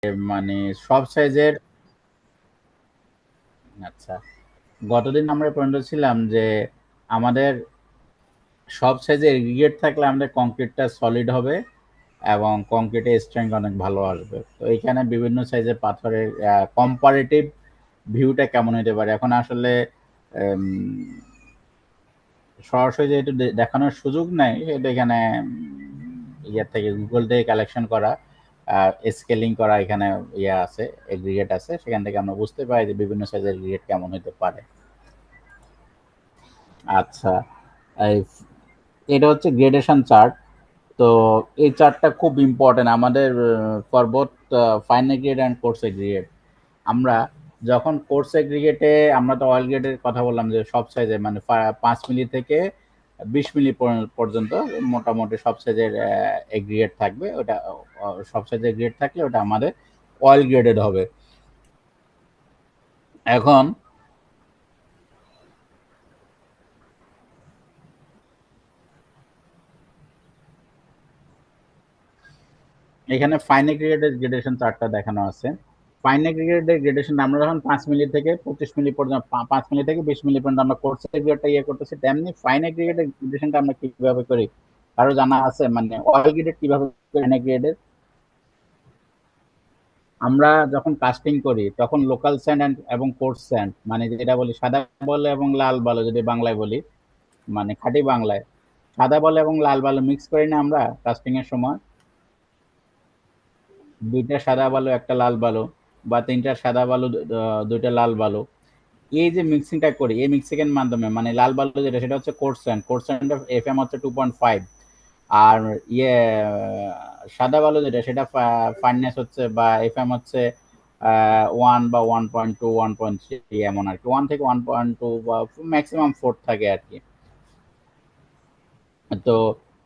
মানে সব সাইজের। আচ্ছা, গতদিন আমরা পর্যন্ত ছিলাম যে আমাদের সব সাইজের এগ্রিগেট থাকলে আমাদের কংক্রিটটা সলিড হবে এবং কংক্রিটের স্ট্রেংথ অনেক ভালো আসবে। তো এখানে বিভিন্ন সাইজের পাথরের কম্পারেটিভ ভিউটা কেমন হতে পারে এখন আসলে উম, সরাসরি যেহেতু দেখানোর সুযোগ নাই সেটা এখানে ইয়ার থেকে গুগল থেকে কালেকশন করা স্কেলিং করা এখানে ইয়ে আছে, এগ্রিগেট আছে, সেখান থেকে আমরা বুঝতে পারি যে বিভিন্ন সাইজের এগ্রিগেট কেমন হতে পারে। আচ্ছা, এই এটা হচ্ছে গ্রেডেশন চার্ট। তো এই চার্টটা খুব ইম্পর্টেন্ট আমাদের for both fine aggregate and course aggregate. আমরা যখন কোর্স এগ্রিগেটে আমরা তো অয়েল গ্রেডের কথা বললাম যে সব সাইজে মানে 5 মিলি থেকে 20 মিলি পর্যন্ত মোটামুটি সব সাইজের এগ্রিগেট থাকবে। ওটা সব সাইজের এগ্রিগেট থাকলে ওটা আমাদের অয়েল গ্রেডেড হবে। এখন এখানে ফাইন এগ্রিগেটের গ্রেডেশন চার্টটা দেখানো আছে। ফাইন এগ্রিগেটের গ্রেডেশন আমরা যখন 5 মিলি থেকে 25 মিলি পর্যন্ত 5 মিলি থেকে 20 মিলি পর্যন্ত আমরা কোর্স এগ্রিগেটটা ইয়ে করতেছি, তেমনি ফাইন এগ্রিগেটের গ্রেডেশনটা আমরা কিভাবে করি কারো জানা আছে? মানে অয়েল গ্রেডেড কিভাবে ফাইন এগ্রিগেটের আমরা যখন কাস্টিং করি তখন লোকাল স্যান্ড এবং কোর্স স্যান্ড মানে যেটা বলি সাদা বলে এবং লাল বালু, যদি বাংলায় বলি মানে খাঁটি বাংলায় সাদা বলে এবং লাল বালু মিক্স করি না আমরা কাস্টিং এর সময়? দুইটা সাদা বালু একটা লাল বালু বা তিনটা সাদা বালু দুইটা লাল বালু, এই যে মিক্সিংটা করি এই মিক্সিং এর মাধ্যমে মানে লাল বালু যেটা সেটা হচ্ছে কোর্স স্যান্ড এফ এম হচ্ছে 2.5, আর ইয়ে সাদা বালু যেটা সেটা ফাইননেস হচ্ছে বা এফ এম হচ্ছে 1 বা 1.2 1.3 এমন আর কি, 1 থেকে 1.2 বা ম্যাক্সিমাম 4 থাকে আর কি। তো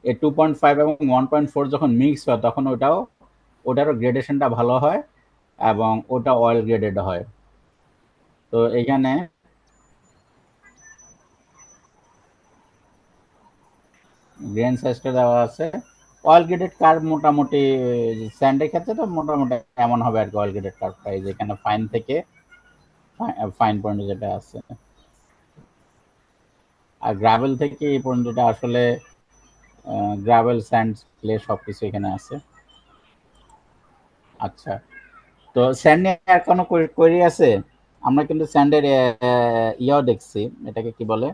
এই 2.5 এবং 1.4 যখন মিক্স হয় তখন ওটারও গ্রেডেশনটা ভালো হয় এবং ওটা অয়েল গ্রেডেড হয়। তো এখানে গ্রেন সাইজটা দেওয়া আছে। অয়েল গ্রেডেড কার মোটামুটি স্যান্ডের ক্ষেত্রে তো মোটামুটি এমন হবে আর কি অয়েল গ্রেডেড কার প্রাইস এখানে ফাইন থেকে ফাইন পয়েন্ট যেটা আছে। আর গ্রাভেল থেকে এই পর্যন্ত যেটা আসলে গ্রাভেল স্যান্ড ক্লে সবকিছু এখানে আছে। আচ্ছা, তো স্যান্ড নিয়ে আর কোনো কোয়েরি আছে? আমরা কিন্তু স্যান্ডের ইয়াও দেখছি, এটাকে কি বলে,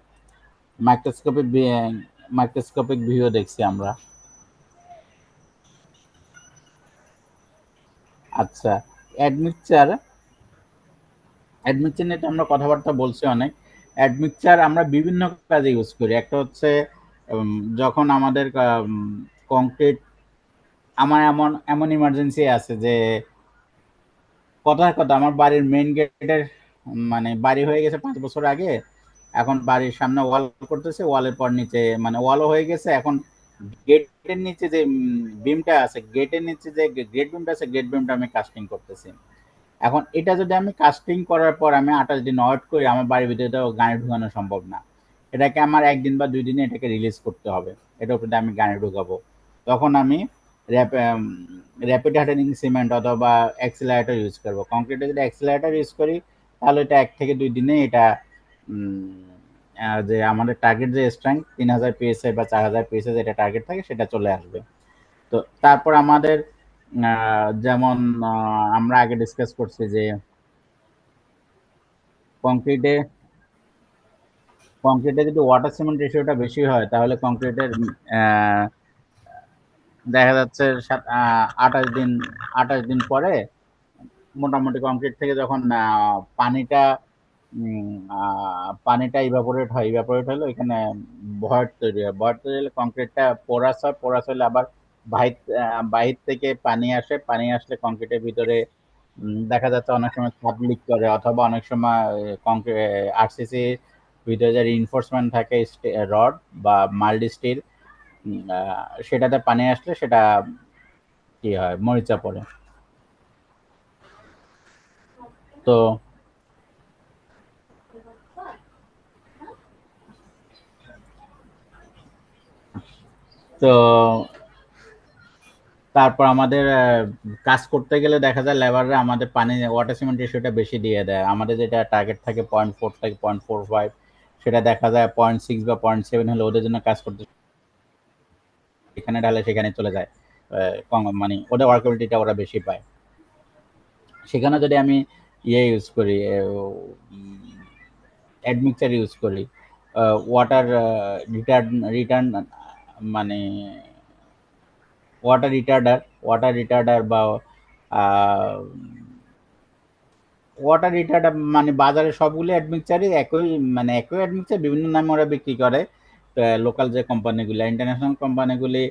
মাইক্রোস্কোপিক মাইক্রোস্কোপিক ভিউ দেখছি আমরা। আচ্ছা, অ্যাডমিকচার অ্যাডমিকচার নিয়ে তো আমরা কথাবার্তা বলছি অনেক। অ্যাডমিকচার আমরা বিভিন্ন কাজে ইউজ করি। একটা হচ্ছে উম, যখন আমাদের কংক্রিট, আমার এমন এমন ইমার্জেন্সি আছে যে কথার কথা আমার বাড়ির মেইন গেটের মানে বাড়ি হয়ে গেছে 5 বছর আগে, এখন বাড়ির সামনে ওয়াল করতেছে, ওয়ালের পর নিচে মানে ওয়ালও হয়ে গেছে, এখন গেটের নিচে যে বিমটা আছে, গেটের নিচে যে গেট বিমটা আছে, গেট বিমটা আমি কাস্টিং করতেছি। এখন এটা যদি আমি কাস্টিং করার পর আমি 28 দিন ওয়েট করি, আমার বাড়ির ভিতরে তো গাড়ি ঢুকানো সম্ভব না। এটাকে আমার 1 দিন বা 2 দিনে এটাকে রিলিজ করতে হবে, এটার উপরে আমি গাড়ি ঢুকাবো। তখন আমি র্যাপিড হার্ডেনিং সিমেন্ট অথবা অ্যাক্সিলারেটর ইউজ করবো। কংক্রিটে যদি অ্যাক্সিলারেটর ইউজ করি তাহলে এটা 1 থেকে 2 দিনে এটা যে আমাদের টার্গেট যে স্ট্রেংথ 3000 পিএসআই বা 4000 পিএসআই যেটা টার্গেট থাকে সেটা চলে আসবে। তো তারপর আমাদের যেমন আমরা আগে ডিসকাস করছি যে কংক্রিটে কংক্রিটে যদি ওয়াটার সিমেন্ট রেশিওটা বেশি হয় তাহলে কংক্রিটের দেখা যাচ্ছে 28 দিন 28 দিন পরে মোটামুটি কংক্রিট থেকে যখন পানিটা ইভাপোরেট হয়, ইভাপোরেট হলে এখানে ভয়েড তৈরি হয়, ভয়েড তৈরি হলে কংক্রিটটা পোরাস হয়, পোরাস হলে আবার বাহির বাহির থেকে পানি আসে, পানি আসলে কংক্রিটের ভিতরে দেখা যাচ্ছে অনেক সময় ছাদ লিক করে অথবা অনেক সময় কংক্রিট আরসিসি ভিতরে যে রিইনফোর্সমেন্ট থাকে রড বা মাল্টি স্টিল, সেটাতে পানি আসলে সেটা কি হয় মরিচা পড়ে। তো তো তারপর আমাদের কাজ করতে গেলে দেখা যায় লেবাররা আমাদের পানি ওয়াটার সিমেন্ট রেশিওটা বেশি দিয়ে দেয়। আমাদের যেটা টার্গেট থাকে 0.4 থেকে 0.45, সেটা দেখা যায় 0.6 বা 0.7 হলে ওদের জন্য কাজ করতে এখানে ঢালে সেখানে চলে যায়। মানে ওদের ওয়ার্কেবিলিটিটা ওরা বেশি পায়। সেখানে যদি আমি ইউজ করি, অ্যাডমিক্সার ইউজ করি, ওয়াটার রিটার্ন মানে ওয়াটার রিটার্ডার বা ওয়াটার রিটার্ডার মানে বাজারে সবগুলো অ্যাডমিক্সারই একই অ্যাডমিক্সার বিভিন্ন নামে ওরা বিক্রি করে। লোকাল যে কোম্পানিগুলো, ইন্টারন্যাশনাল কোম্পানিগুলি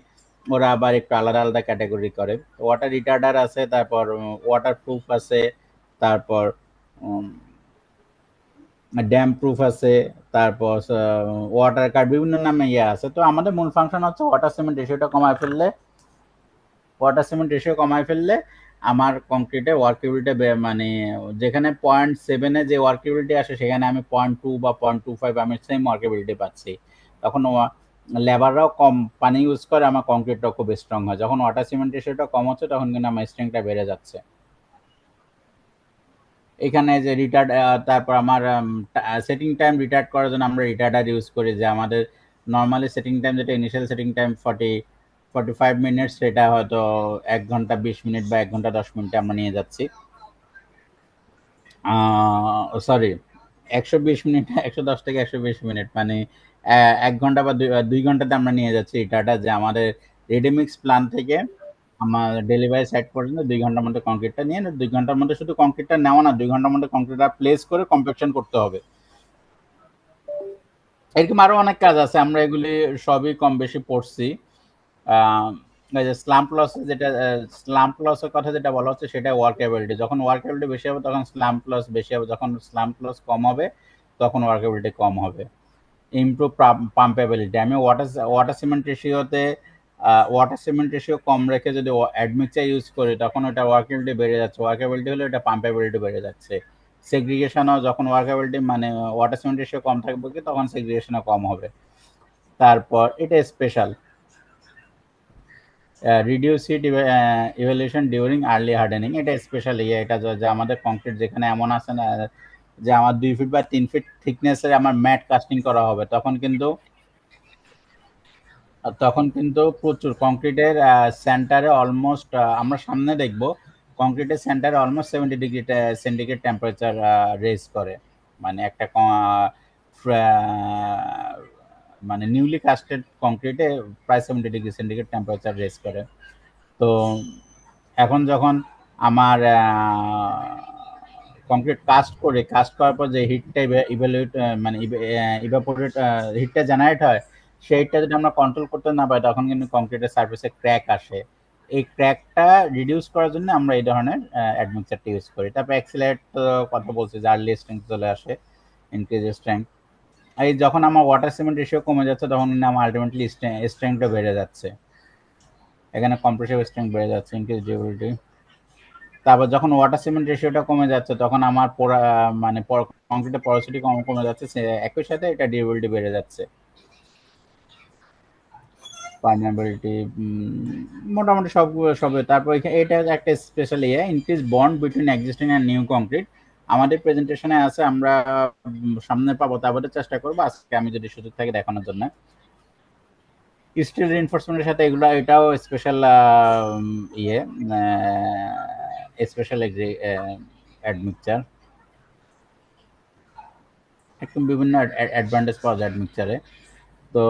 ওরা আবার একটু আলাদা আলাদা ক্যাটাগরি করে। ওয়াটার রিটার্ডার আছে, তারপর ওয়াটার প্রুফ আছে, তারপর ড্যাম প্রুফ আছে, তারপর ওয়াটার কার্ড, বিভিন্ন নামে আছে। তো আমাদের মূল ফাংশন হচ্ছে ওয়াটার সিমেন্ট রেশিও কমায় ফেললে আমার কংক্রিটে ওয়ার্কেবিলিটি মানে যেখানে 0.7 যে ওয়ার্কেবিলিটি আসে সেখানে আমি 0.2 বা 0.25 আমি সেম ওয়ার্কেবিলিটি পাচ্ছি। তখন লেবাররাও কম পানি ইউজ করে, আমার কংক্রিটটাও খুব স্ট্রং হয়। যখন ওয়াটার সিমেন্ট রেশিওটা কম হচ্ছে তখন কিন্তু আমার স্ট্রেংথটা বেড়ে যাচ্ছে। এখানে যে তারপর আমার সেটিং টাইম রিটার্ড করার জন্য আমরা রিটার্ডার ইউজ করি, যে আমাদের নর্মালি সেটিং টাইম যেটা ইনিশিয়াল সেটিং টাইম 45 মিনিটস, সেটা হয়তো 1 ঘন্টা 20 মিনিট বা 1 ঘন্টা 10 মিনিটে আমরা নিয়ে যাচ্ছি। সরি, 120 মিনিট, 110 থেকে 120 মিনিট, মানে 1 ঘন্টা বা 2 ঘন্টাতে আমরা নিয়ে যাচ্ছি রিটার্ডার, যে আমাদের রেডিমিক্স প্ল্যান থেকে আমার ডেলিভারি সাইট পর্যন্ত 2 ঘন্টার মধ্যে কংক্রিটটা নিয়ে 2 ঘন্টার মধ্যে শুধু কংক্রিটটা নেওয়া না, 2 ঘন্টার মধ্যে কংক্রিটটা প্লেস করে কম্প্যাকশন করতে হবে। এরকম আরো অনেক কাজ আছে, আমরা এগুলি সবই কম বেশি পড়ছি। এই যে স্লাম্প লসের কথা যেটা বলা হচ্ছে সেটা ওয়ার্কেবিলিটি। যখন ওয়ার্কেবিলিটি বেশি হবে তখন স্লাম্প লস বেশি হবে, যখন স্লাম্প লস কম হবে তখন ওয়ার্কেবিলিটি কম হবে। ইমপ্রুভ পাম্পেবিলিটি, আমি ওয়াটার সিমেন্ট রেশিও কম রেখে যদি অ্যাডমিক্সার ইউজ করি তখন ওটা ওয়ার্কেবিলিটি বেড়ে যাচ্ছে, ওয়ার্কেবিলিটি হলে এটা পাম্পেবিলিটি বেড়ে যাচ্ছে। সেগ্রিগেশনও যখন ওয়ার্কেবিলিটি মানে ওয়াটার সিমেন্ট রেশিও কম থাকবে কি তখন সেগ্রিগেশনও কম হবে। তারপর এটা special reduce heat evaluation during early hardening, এটা স্পেশাল এটা যে আমাদের কংক্রিট যেখানে এমন আছে না যে আমার 2 ফিট বা 3 ফিট থিকনেসের আমার ম্যাট কাস্টিং করা হবে, তখন কিন্তু প্রচুর কংক্রিটের সেন্টারে অলমোস্ট আমরা সামনে দেখব কংক্রিটের সেন্টারে almost 70 degree centigrade temperature raise করে, মানে একটা মানে নিউলি কাস্টেড কংক্রিটে প্রায় 70 ডিগ্রি সেন্টিগ্রেড টেম্পারেচার রেজ করে। তো এখন যখন আমার কংক্রিট কাস্ট করার পর যে হিটটা ইভ্যালুয়েট মানে ইভাপোরেট হিটটা জেনারেট হয়, সেই হিটটা যদি আমরা কন্ট্রোল করতে না পারি তখন কিন্তু কংক্রিটের সার্ফেসে ক্র্যাক আসে। এই ক্র্যাকটা রিডিউস করার জন্য আমরা এই ধরনের অ্যাডমিক্সারটা ইউজ করি। তারপর অ্যাক্সিলারেট কথা বলছি যে আর্লি স্ট্রেংথ চলে আসে, ইনক্রিজ স্ট্রেংথ। এই যখন আমার ওয়াটার সিমেন্ট রেশিও কমে যাচ্ছে তখন কিন্তু আমার আলটিমেটলি স্ট্রেংথটা বেড়ে যাচ্ছে, এখানে কম্প্রেসিভ স্ট্রেংথ বেড়ে যাচ্ছে, ইনক্রিজ ডিউরেবিলিটি। তারপর যখন ওয়াটার সিমেন্ট রেশিওটা কমে যাচ্ছে তখন আমার মানে কংক্রিটের পরোসিটি কমে যাচ্ছে, একই সাথে এটা ডিউরেবিলিটি বেড়ে যাচ্ছে, পার্মিয়াবিলিটি, মোটামুটি সবগুলো তারপর এটা একটা special increase bond between existing and new concrete. আমাদের প্রেজেন্টেশনে আছে, আমরা সামনে পাবো, তারপরে চেষ্টা করবো আজকে আমি যদি সুযোগ থাকে দেখানোর জন্য। স্টিল রিইনফোর্সমেন্টের সাথে এটাও স্পেশাল ইয়ে স্পেশাল অ্যাডমিক্সার, একদম বিভিন্ন অ্যাডভান্টেজ পাওয়া যায় অ্যাডমিক্সারে। তো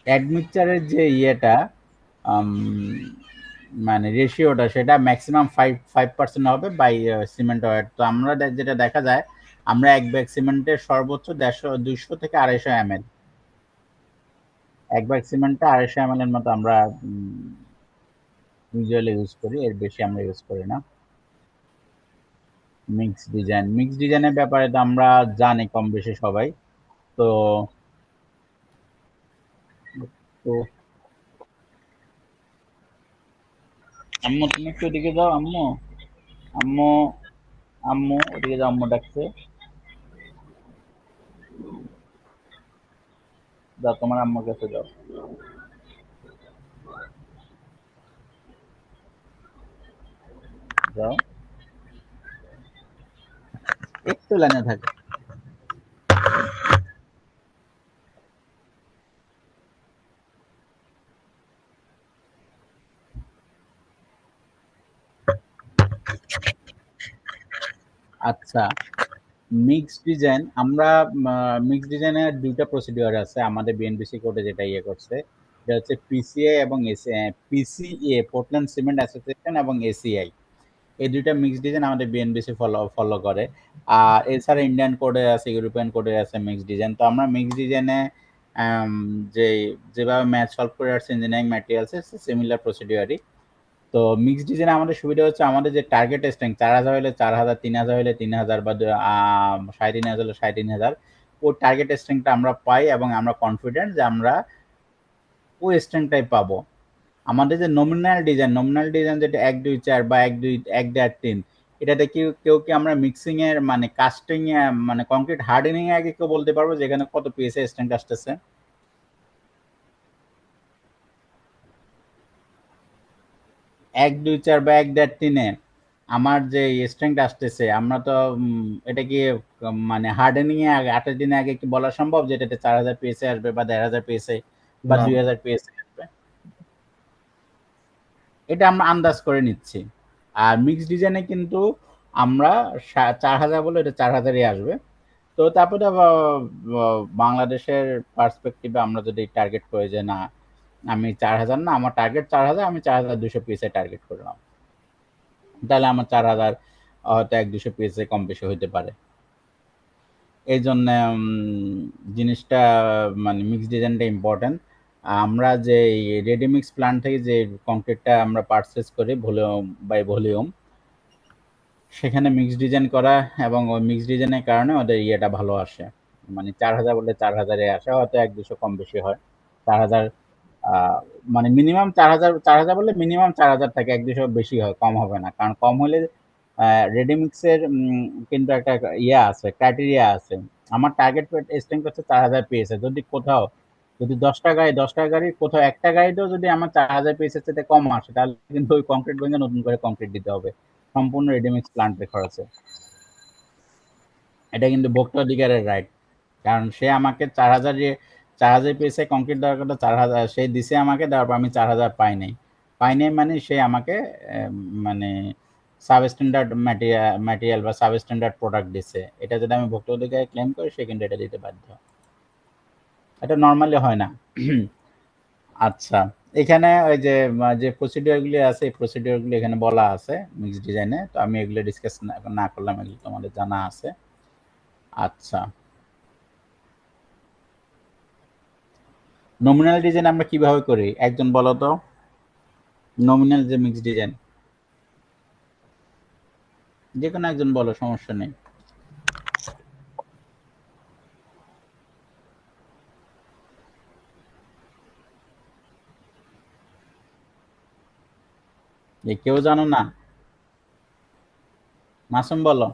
অ্যাডমিক্সারের যে আম, মানে রেশিওটা সেটা ম্যাক্সিমাম 5% হবে বাই সিমেন্ট ওয়েট। তো আমরা যেটা দেখা যায় আমরা এক ব্যাগ সিমেন্টের সর্বোচ্চ 200 থেকে 250 ml, এক ব্যাগ সিমেন্টটা 250 ml এর মতো আমরা ইউজুয়ালি ইউজ করি, এর বেশি আমরা ইউজ করি না। মিক্স ডিজাইনের ব্যাপারে তো আমরা জানি কম বেশি সবাই। তো তো আম্মু তুমি একটু ওদিকে যাও, আম্মু, আম্মু, আম্মু ওদিকে যাও, আম্মু ডাকছে। যাও তোমার আম্মার কাছে যাও। যাও, একটু লাইনে থাকে। আচ্ছা, মিক্স ডিজাইন আমরা মিক্স ডিজাইনের দুইটা প্রসিডিওর আছে আমাদের বিএনবিসি কোডে, যেটা ইয়ে করছে এটা হচ্ছে পিসিআই এবং পিসিএ, পোর্টল্যান্ড সিমেন্ট অ্যাসোসিয়েশন, এবং এসিআই। এই দুইটা মিক্স ডিজাইন আমাদের বিএনবিসি ফলো ফলো করে। আর এছাড়া ইন্ডিয়ান কোডে আছে, ইউরোপিয়ান কোডে আছে মিক্স ডিজাইন। তো আমরা মিক্স ডিজাইনে যে যেভাবে ম্যাথ সলভ করে আসছে ইঞ্জিনিয়ারিং ম্যাটেরিয়ালসে, সিমিলার প্রসিডিওরই। তো মিক্স ডিজাইনে আমাদের সুবিধা হচ্ছে আমাদের যে টার্গেট স্ট্রেংথ 4000 হলে 4000, 3000 হলে 3000, বা 35,000 হলে 35,000, ওই টার্গেট স্ট্রেংথটা আমরা পাই এবং আমরা কনফিডেন্ট যে আমরা ওই স্ট্রেংথটাই পাবো। আমাদের যে নমিনাল ডিজাইন যেটা 1 2 4 বা 1 2 1 1.5 3, এটাতে কেউ কি আমরা মিক্সিং এর মানে কাস্টিং এ মানে কংক্রিট হার্ডেনিং এর আগে কেউ বলতে পারবো যেখানে কত পিএসআই স্ট্রেংথ আসতেছে? 1 2 4 বা 1 1.5 3 এ আমার যে স্ট্রেংথ আসতেছে, আমরা তো এটা কি মানে হার্ডেনিং এ আগে 28 দিনের আগে কি বলা সম্ভব যে এটাতে 4000 পিএসআই আসবে বা 1500 পিএসআই বা না 2000 পিএসআই আসবে? এটা আমরা আন্দাজ করে নিচ্ছি। আর মিক্স ডিজাইনে কিন্তু আমরা 4000 বলে এটা 4000ই আসবে। তো তারপরে বাংলাদেশের পার্সপেক্টিভে আমরা যদি টার্গেট করি যে না, আমি 4000 না, আমার টার্গেট 4000, আমি 4200 পিসে টার্গেট করলাম, তাহলে আমার 4000 হয়তো 1 200 পিসে কম বেশি হইতে পারে। এই জন্য জিনিসটা মানে মিক্স ডিজাইনটা ইম্পর্টেন্ট। আমরা যে রেডিমিক্স প্ল্যান্ট থেকে যে কংক্রিটটা আমরা পারচেস করি ভলিউম বাই ভলিউম, সেখানে মিক্স ডিজাইন করা, এবং ওই মিক্স ডিজাইনের কারণে ওদের ইয়েটা ভালো আসে। মানে 4000 বললে 4000-এ আসে, হয়তো 1 200 কম বেশি হয়। 4000 মানে মিনিমাম 4000 বললে মিনিমাম 4000 থাকে, 1 200 বেশি হয়, কম হবে না। কারণ কম হলে রেডিমিক্সের কিন্তু একটা ইয়ে আছে, ক্রাইটেরিয়া আছে। আমার টার্গেট স্ট্রেংথ হচ্ছে 4000 পিএসএ। যদি কোথাও যদি 10টা গাড়ির কোথাও একটা গাড়িতেও যদি আমার 4000 পিএসএর থেকে কম আসে, তাহলে কিন্তু ওই কংক্রিট ভেঙে নতুন করে কংক্রিট দিতে হবে সম্পূর্ণ রেডিমিক্স প্ল্যান্টের খরচে। এটা কিন্তু ভোক্তা অধিকারের রাইট। কারণ সে আমাকে 4000 পিএসএ কংক্রিট দেওয়ার কথা, 4000 সে দিছে আমাকে, দেওয়ার পর আমি 4000 পাই নাই। পাই নাই মানে সে আমাকে মানে সাবস্ট্যান্ডার্ড ম্যাটেরিয়াল বা সাবস্ট্যান্ডার্ড প্রোডাক্ট দিছে। এটা যদি আমি ভোক্তা অধিকারে ক্লেম করি, সে কিন্তু এটা দিতে বাধ্য। এটা নর্মালি হয় না। আচ্ছা, এখানে ওই যে যে প্রসিডিওর গুলি আছে, এই প্রসিডিওর গুলি এখানে বলা আছে মিক্স ডিজাইনে। তো আমি এগুলো ডিসকাস না করলাম, এগুলো তোমাদের জানা আছে। আচ্ছা, নমিনাল ডিজাইন আমরা কিভাবে করি একজন বলো তো? নমিনাল যে মিক্স ডিজাইন, যে কোনো একজন বলো, সমস্যা নেই। যে কেউ জানো না? মাসুম বলো।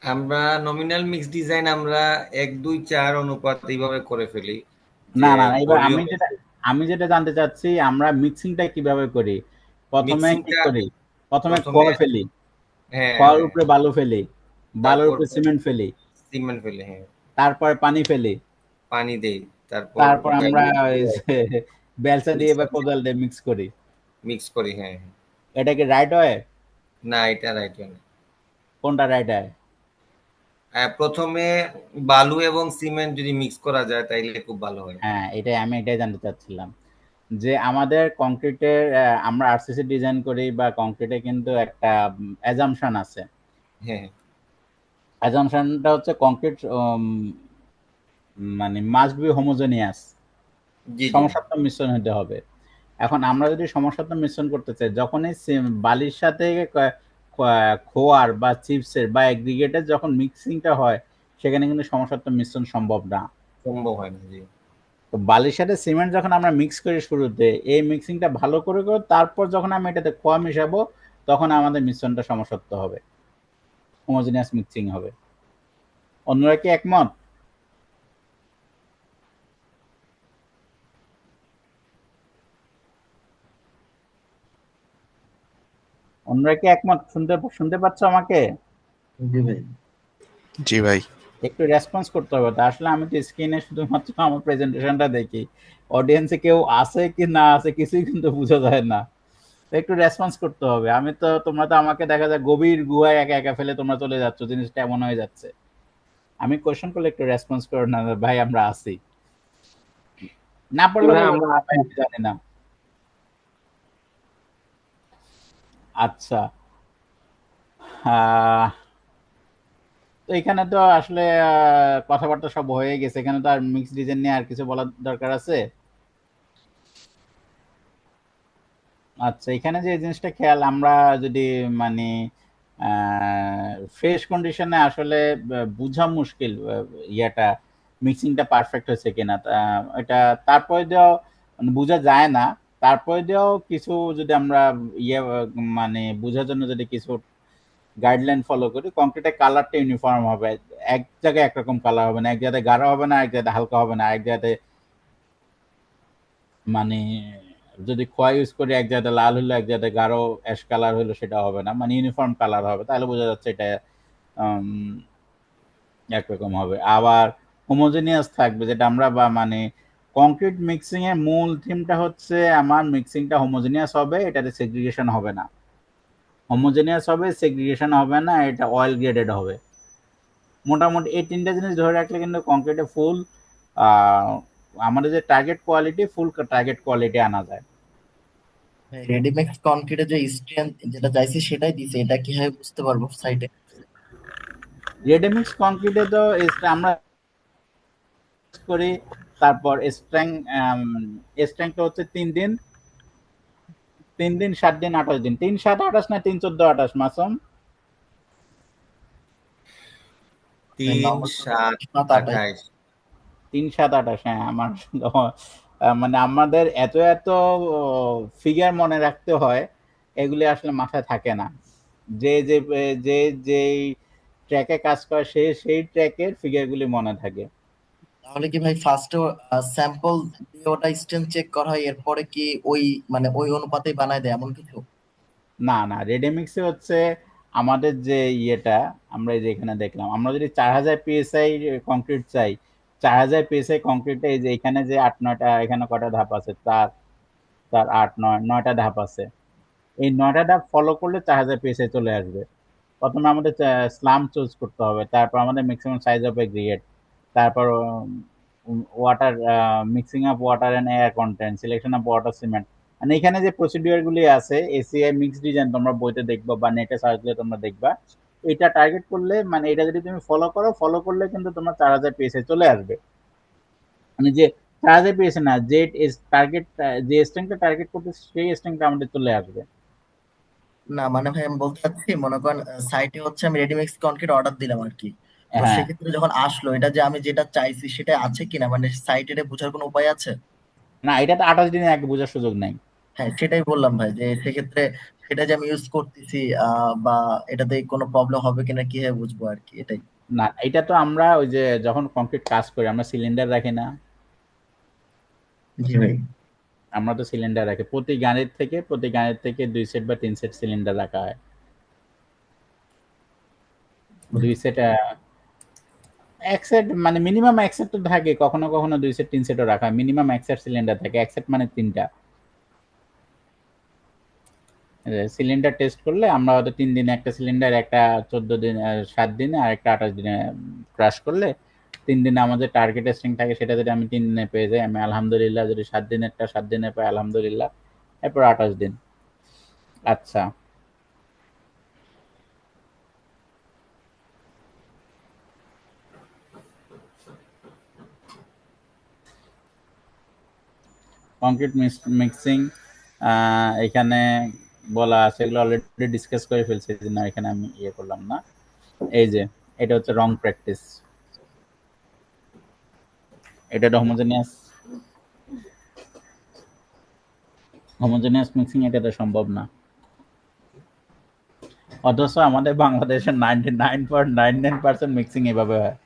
আমরা নমিনাল মিক্স ডিজাইন আমরা 1 2 4 অনুপাত এইভাবে করে ফেলি যে না না, এবার ভলিউম আমি যেটা জানতে চাচ্ছি, আমরা মিক্সিংটা কিভাবে করি? প্রথমে কি মিক্সিংটা করি? প্রথমে প্রথমে খড় ফেলি, হ্যাঁ খড় হ্যাঁ উপরে বালু ফেলি, বালুর তারপর উপরে সিমেন্ট ফেলি, সিমেন্ট ফেলে হ্যাঁ তারপরে পানি ফেলি, পানি দেই তারপর তারপর আমরা ওই যে বেলচা দিয়ে বা মিক্সার কোদাল দিয়ে মিক্স করি। মিক্স করি হ্যাঁ হ্যাঁ। এটা কি রাইট হয়? না এটা রাইট না। কোনটা রাইট হয়? প্রথমে বালু এবং সিমেন্ট যদি মিক্স করা যায় তাইলে খুব ভালো হয়। হ্যাঁ, আমি এটাই জানতে চাচ্ছিলাম যে আমাদের কংক্রিটের আমরা আরসিসি ডিজাইন করি বা কংক্রিটে কিন্তু একটা অ্যাজাম্পশন আছে। হ্যাঁ অ্যাজাম্পশনটা হচ্ছে কংক্রিট মানে মাস্ট বি হোমোজেনিয়াস, জি জি সমসাত্ত্ব মিশ্রণ হতে হবে। এখন আমরা যদি সমসাত্ত্ব মিশ্রণ করতে চাই, যখনই বালির সাথে খোয়ার বা চিপসের বা এগ্রিগেটের যখন মিক্সিংটা হয়, সেখানে কিন্তু সমসাত্ত্ব মিশ্রণ সম্ভব না। সম্ভব হয় না জি। তো বালির সাথে সিমেন্ট যখন আমরা মিক্স করি শুরুতে, এই মিক্সিংটা ভালো করে তারপর যখন আমি এটাতে খোয়া মিশাবো, তখন আমাদের মিশ্রণটা সমসত্ব হবে, হোমোজেনিয়াস মিক্সিং হবে। অন্যরা কি একমত? অন্যরা কি একমত? শুনতে শুনতে পাচ্ছ আমাকে? জি ভাই। জি ভাই। একটু রেসপন্স করতে হবে। তা আসলে আমি তো স্ক্রিনে শুধুমাত্র আমার প্রেজেন্টেশনটা দেখি, অডিয়েন্সে কেউ আছে কি না আছে কিছুই কিন্তু বোঝা যায় না। তো একটু রেসপন্স করতে হবে। আমি তো, তোমরা তো আমাকে দেখা যায় গভীর গুহায় একা একা ফেলে তোমরা চলে যাচ্ছ, জিনিসটা এমন হয়ে যাচ্ছে। আমি কোশ্চেন করলে একটু রেসপন্স করো না, ভাই আমরা আছি। না পারলে ভাই বলো আমরা ভাই আমি জানি না। আচ্ছা, আহ, তো এখানে তো আসলে কথাবার্তা সব হয়ে গেছে, এখানে তো আর মিক্স ডিজাইন নিয়ে আর কিছু বলার দরকার আছে? আচ্ছা, এখানে যে জিনিসটা খেয়াল, আমরা যদি মানে ফ্রেশ কন্ডিশনে আসলে বোঝা মুশকিল ইয়াটা মিক্সিংটা পারফেক্ট হয়েছে কিনা, এটা তারপরে দিয়েও মানে বোঝা যায় না। তারপরে দিয়েও কিছু যদি আমরা ইয়ে মানে বোঝার জন্য যদি কিছু গাইডলাইন ফলো করি, কংক্রিটের কালারটা ইউনিফর্ম হবে, এক জায়গায় একরকম কালার হবে না, এক জায়গায় গাঢ় হবে না, এক জায়গায় হালকা হবে না, এক জায়গায় মানে যদি খোয়া ইউজ করি এক জায়গায় লাল হলো, এক জায়গায় গাঢ় অ্যাশ কালার হলো, সেটা হবে না, মানে ইউনিফর্ম কালার হবে, তাহলে বোঝা যাচ্ছে এটা উম, একরকম হবে। আবার হোমোজেনিয়াস থাকবে, যেটা আমরা বা মানে কংক্রিট মিক্সিং এর মূল থিমটা হচ্ছে আমার মিক্সিংটা হোমোজেনিয়াস হবে, এটাতে সেগ্রিগেশন হবে না, হোমোজেনিয়াস হবে, সেগ্রিগেশন হবে না, এটা অয়েল গ্রেডেড হবে। মোটামুটি এই তিনটা জিনিস ধরে রাখলে কিন্তু কংক্রিটে ফুল আমাদের যে টার্গেট কোয়ালিটি, ফুল টার্গেট কোয়ালিটি আনা যায়। রেডিমিক্স কনক্রিটে যে স্ট্রেংথ যেটা চাইছি সেটাই দিছে, এটা কিভাবে বুঝতে পারবো সাইটে? রেডিমিক্স কংক্রিটে তো আমরা করি, তারপর স্ট্রেংথটা হচ্ছে 3 দিন, 3 দিন 7 দিন 28 দিন, 3 7 28 না 3 14 28 মাসুম? 3 7 28। 3 7 28। 3 7 28, হ্যাঁ আমার মানে আমাদের এত এত ফিগার মনে রাখতে হয়, এগুলি আসলে মাথায় থাকে না। যে যে যে যেই ট্র্যাকে কাজ করে সে সেই ট্র্যাকের ফিগারগুলি মনে থাকে। তাহলে কি ভাই ফার্স্টে স্যাম্পল দিয়ে ওটা স্ট্রেংথ চেক করা হয়, এরপরে কি ওই মানে ওই অনুপাতেই বানায় দেয় এমন কিছু? না না, রেডিমিক্সে হচ্ছে আমাদের যে ইয়েটা, আমরা এই যে এখানে দেখলাম, আমরা যদি 4000 PSI কংক্রিট চাই, 4000 PSI কংক্রিটে এই যে এখানে যে 8 9টা, এখানে কটা ধাপ আছে, 4 4 8 9 9টা ধাপ আছে, এই 9টা ধাপ ফলো করলে 4000 PSI চলে আসবে। প্রথমে আমাদের স্লাম চুজ করতে হবে, তারপর আমাদের ম্যাক্সিমাম সাইজ অফ এগ্রিগেট, তারপর water mixing of water and air content, selection of water cement, মানে এখানে যে প্রসিডিউর গুলি আছে, এসিআই মিক্স ডিজাইন তোমরা বইতে দেখবা বা নেটে সার্চ দিলে তোমরা দেখবা, এটা টার্গেট করলে মানে এটা যদি তুমি ফলো করো, ফলো করলে কিন্তু তোমার 4000 PSI চলে আসবে। মানে যে 4000 PSI না, যে টার্গেট, যে স্ট্রেংটা টার্গেট করতে সেই স্ট্রেংটা আমাদের চলে আসবে। না মানে ভাই আমি বলতে চাচ্ছি, মনে করেন সাইটে হচ্ছে আমি রেডিমিক্স কনক্রিট অর্ডার দিলাম আর কি, তো হ্যাঁ, সেক্ষেত্রে যখন আসলো এটা যে আমি যেটা চাইছি সেটা আছে কিনা, মানে সাইটে এটা বোঝার কোনো উপায় আছে? না এটা তো 28 দিনের আগে বোঝার সুযোগ নাই। হ্যাঁ সেটাই বললাম ভাই, যে সেক্ষেত্রে সেটা যে আমি ইউজ করতেছি বা এটাতে কোনো প্রবলেম হবে কিনা কিভাবে বুঝবো আর কি, এটাই। না এটা তো আমরা ওই যে যখন কংক্রিট কাজ করি আমরা সিলিন্ডার রাখি না, জি ভাই। আমরা তো সিলিন্ডার রাখি, প্রতি গাড়ির থেকে 2 সেট বা 3 সেট সিলিন্ডার রাখা হয়। 2 সেট, এক সেট মানে মিনিমাম এক সেট তো থাকে, কখনো কখনো 2 সেট 3 সেটও রাখা হয়, মিনিমাম এক সেট সিলিন্ডার থাকে, এক সেট মানে 3টা সিলিন্ডার। টেস্ট করলে আমরা হয়তো 3 দিনে একটা সিলিন্ডার, একটা 14 দিন 7 দিনে, আর একটা 28 দিনে ক্রাশ করলে 3 দিনে আমাদের টার্গেট স্ট্রিং থাকে, সেটা যদি আমি 3 দিনে পেয়ে যাই আমি আলহামদুলিল্লাহ, যদি 7 দিনেরটা 7 দিনে পাই আলহামদুলিল্লাহ, এরপর 28 দিন। আচ্ছা, কংক্রিট মিক্সিং এখানে বলা আছে, এগুলো অলরেডি ডিসকাস করে ফেলছি, এই জন্য এখানে আমি ইয়ে করলাম না। এই যে এটা হচ্ছে রং প্র্যাকটিস, এটা হোমোজেনিয়াস, হোমোজেনিয়াস মিক্সিং এটা সম্ভব না, অথচ আমাদের বাংলাদেশের 99.99% মিক্সিং এভাবে হয়।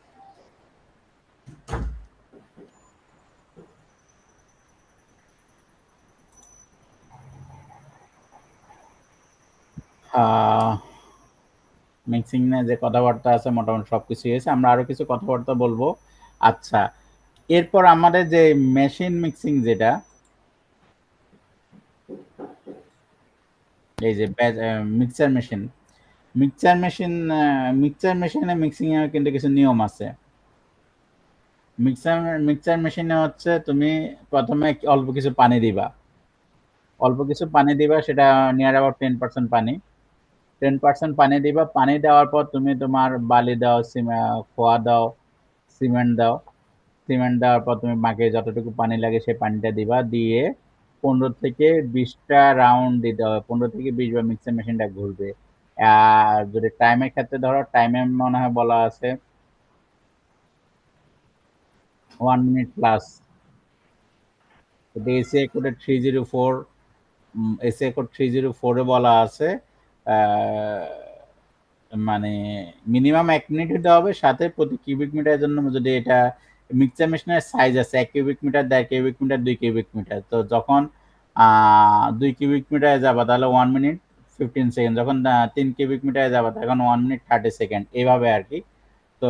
মিক্সিং নিয়ে যে কথাবার্তা আছে মোটামুটি সবকিছু হয়েছে, আমরা আরো কিছু কথাবার্তা বলবো। আচ্ছা, এরপর আমাদের যে মেশিন মিক্সিং, যেটা এই যে mixture machine, mixture machine mixture মেশিনে মিক্সিং এর কিন্তু কিছু নিয়ম আছে। মিক্সচার মিক্সচার মেশিনে হচ্ছে তুমি প্রথমে অল্প কিছু পানি দিবা, সেটা নিয়ার অ্যাবাউট 10% পানি, 10% পানি দিবা। পানি দেওয়ার পর তুমি তোমার বালি দাও, খোয়া দাও, সিমেন্ট দাও। সিমেন্ট দেওয়ার পর তুমি মাকে যতটুকু পানি লাগে সেই পানিটা দিবা, দিয়ে 15 থেকে 20টা রাউন্ড দিতে হবে। 15 থেকে 20 বার মিক্সার মেশিনটা ঘুরবে। আর যদি টাইমের ক্ষেত্রে ধরো, টাইমে মনে হয় বলা আছে 1 মিনিট প্লাস। এসিআই কোডে 304, এসিআই কোড 304-এ বলা আছে মানে মিনিমাম 1 মিনিট হতে হবে, সাথে প্রতি কিউবিক মিটারের জন্য, যদি এটা মিক্সচার মেশিনের সাইজ আছে 1 cubic metre, 1.5 cubic metre, 2 cubic metre, তো যখন 2 কিউবিক মিটারে যাবা তাহলে 1 মিনিট 15 সেকেন্ড, যখন 3 কিউবিক মিটারে যাবা তখন 1 মিনিট 30 সেকেন্ড, এইভাবে আর কি। তো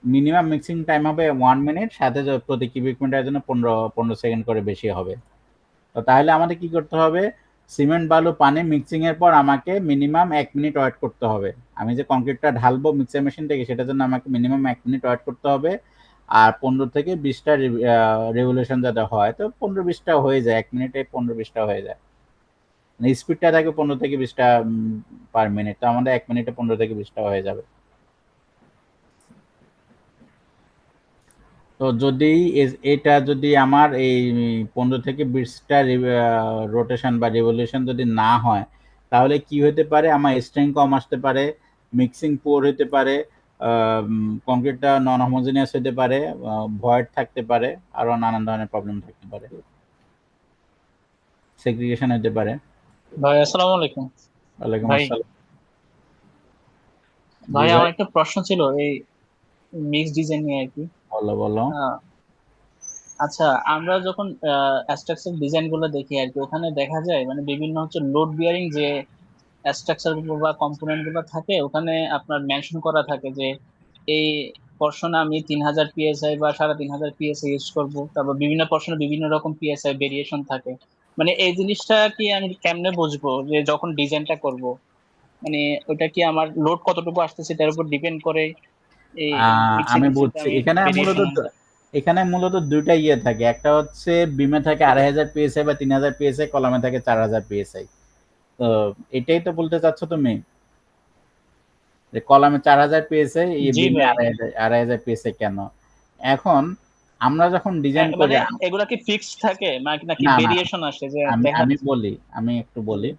মিনিমাম মিক্সিং টাইম হবে 1 মিনিট, সাথে প্রতি কিউবিক মিটারের জন্য 15 সেকেন্ড করে বেশি হবে। তো তাহলে আমাদের কি করতে হবে, সিমেন্ট বালু পানি মিক্সিং এর পর আমাকে মিনিমাম 1 মিনিট ওয়েট করতে হবে। আমি যে কংক্রিটটা ঢালবো মিক্সার মেশিন থেকে, সেটার জন্য আমাকে মিনিমাম 1 মিনিট ওয়েট করতে হবে। আর 15 থেকে 20টা রেভলিউশন যাতে হয়, তো 15-20টা হয়ে যায়, 1 মিনিটে 15-20টা হয়ে যায়। স্পিডটা থাকে 15 থেকে 20টা পার মিনিট, তো আমাদের 1 মিনিটে 15 থেকে 20টা হয়ে যাবে। তো যদি এটা যদি আমার এই 15 থেকে 20টা রোটেশন বা রিভলিউশন যদি না হয়, তাহলে কি হতে পারে, আমার স্ট্রেংথ কম আসতে পারে, মিক্সিং পুয়ার হতে পারে, কংক্রিটটা নন হোমোজেনিয়াস হতে পারে, ভয়েড থাকতে পারে, আরো নানান ধরনের প্রবলেম থাকতে পারে, সেগ্রিগেশন হতে পারে। ভাই আসসালামু আলাইকুম। ওয়ালাইকুম ভাই আসসালাম। জি ভাই ভাই, আমার একটা প্রশ্ন ছিল এই মিক্স ডিজাইন নিয়ে আর কি। বলো বলো। আহ, আচ্ছা, আমরা যখন স্ট্রাকচার ডিজাইন গুলো দেখি আর কি, ওখানে দেখা যায় মানে বিভিন্ন হচ্ছে লোড বিয়ারিং যে স্ট্রাকচার গুলো বা কম্পোনেন্ট গুলো থাকে, ওখানে আপনার মেনশন করা থাকে যে এই পর্শনে আমি 3000 PSI বা 3500 PSI ইউজ করব, তারপর বিভিন্ন পর্শনে বিভিন্ন রকম পিএসআই ভেরিয়েশন থাকে। মানে এই জিনিসটা কি আমি কেমনে বুঝবো যে যখন ডিজাইনটা করব, মানে ওটা কি আমার লোড কতটুকু আসতেছে তার উপর ডিপেন্ড করে এই মিক্সিং আমি মেশিনটা বুঝছি, আমি মূলত ভেরিয়েশন। এখানে মূলত দুইটা ইয়ে থাকে। একটা হচ্ছে বিমে থাকে 2500 PSI বা 3000 PSI, কলামে থাকে 4000 PSI। তো এটাই তো বলতে চাচ্ছ তুমি, যে কলামে 4000 PSI, জি বিমে ভাই। 2500 PSI কেন? এখন আমরা যখন ডিজাইন করি, মানে এগুলা কি ফিক্সড থাকে নাকি নাকি না না, ভেরিয়েশন আসে যে আমি দেখা আমি বলি, আমি একটু বলি।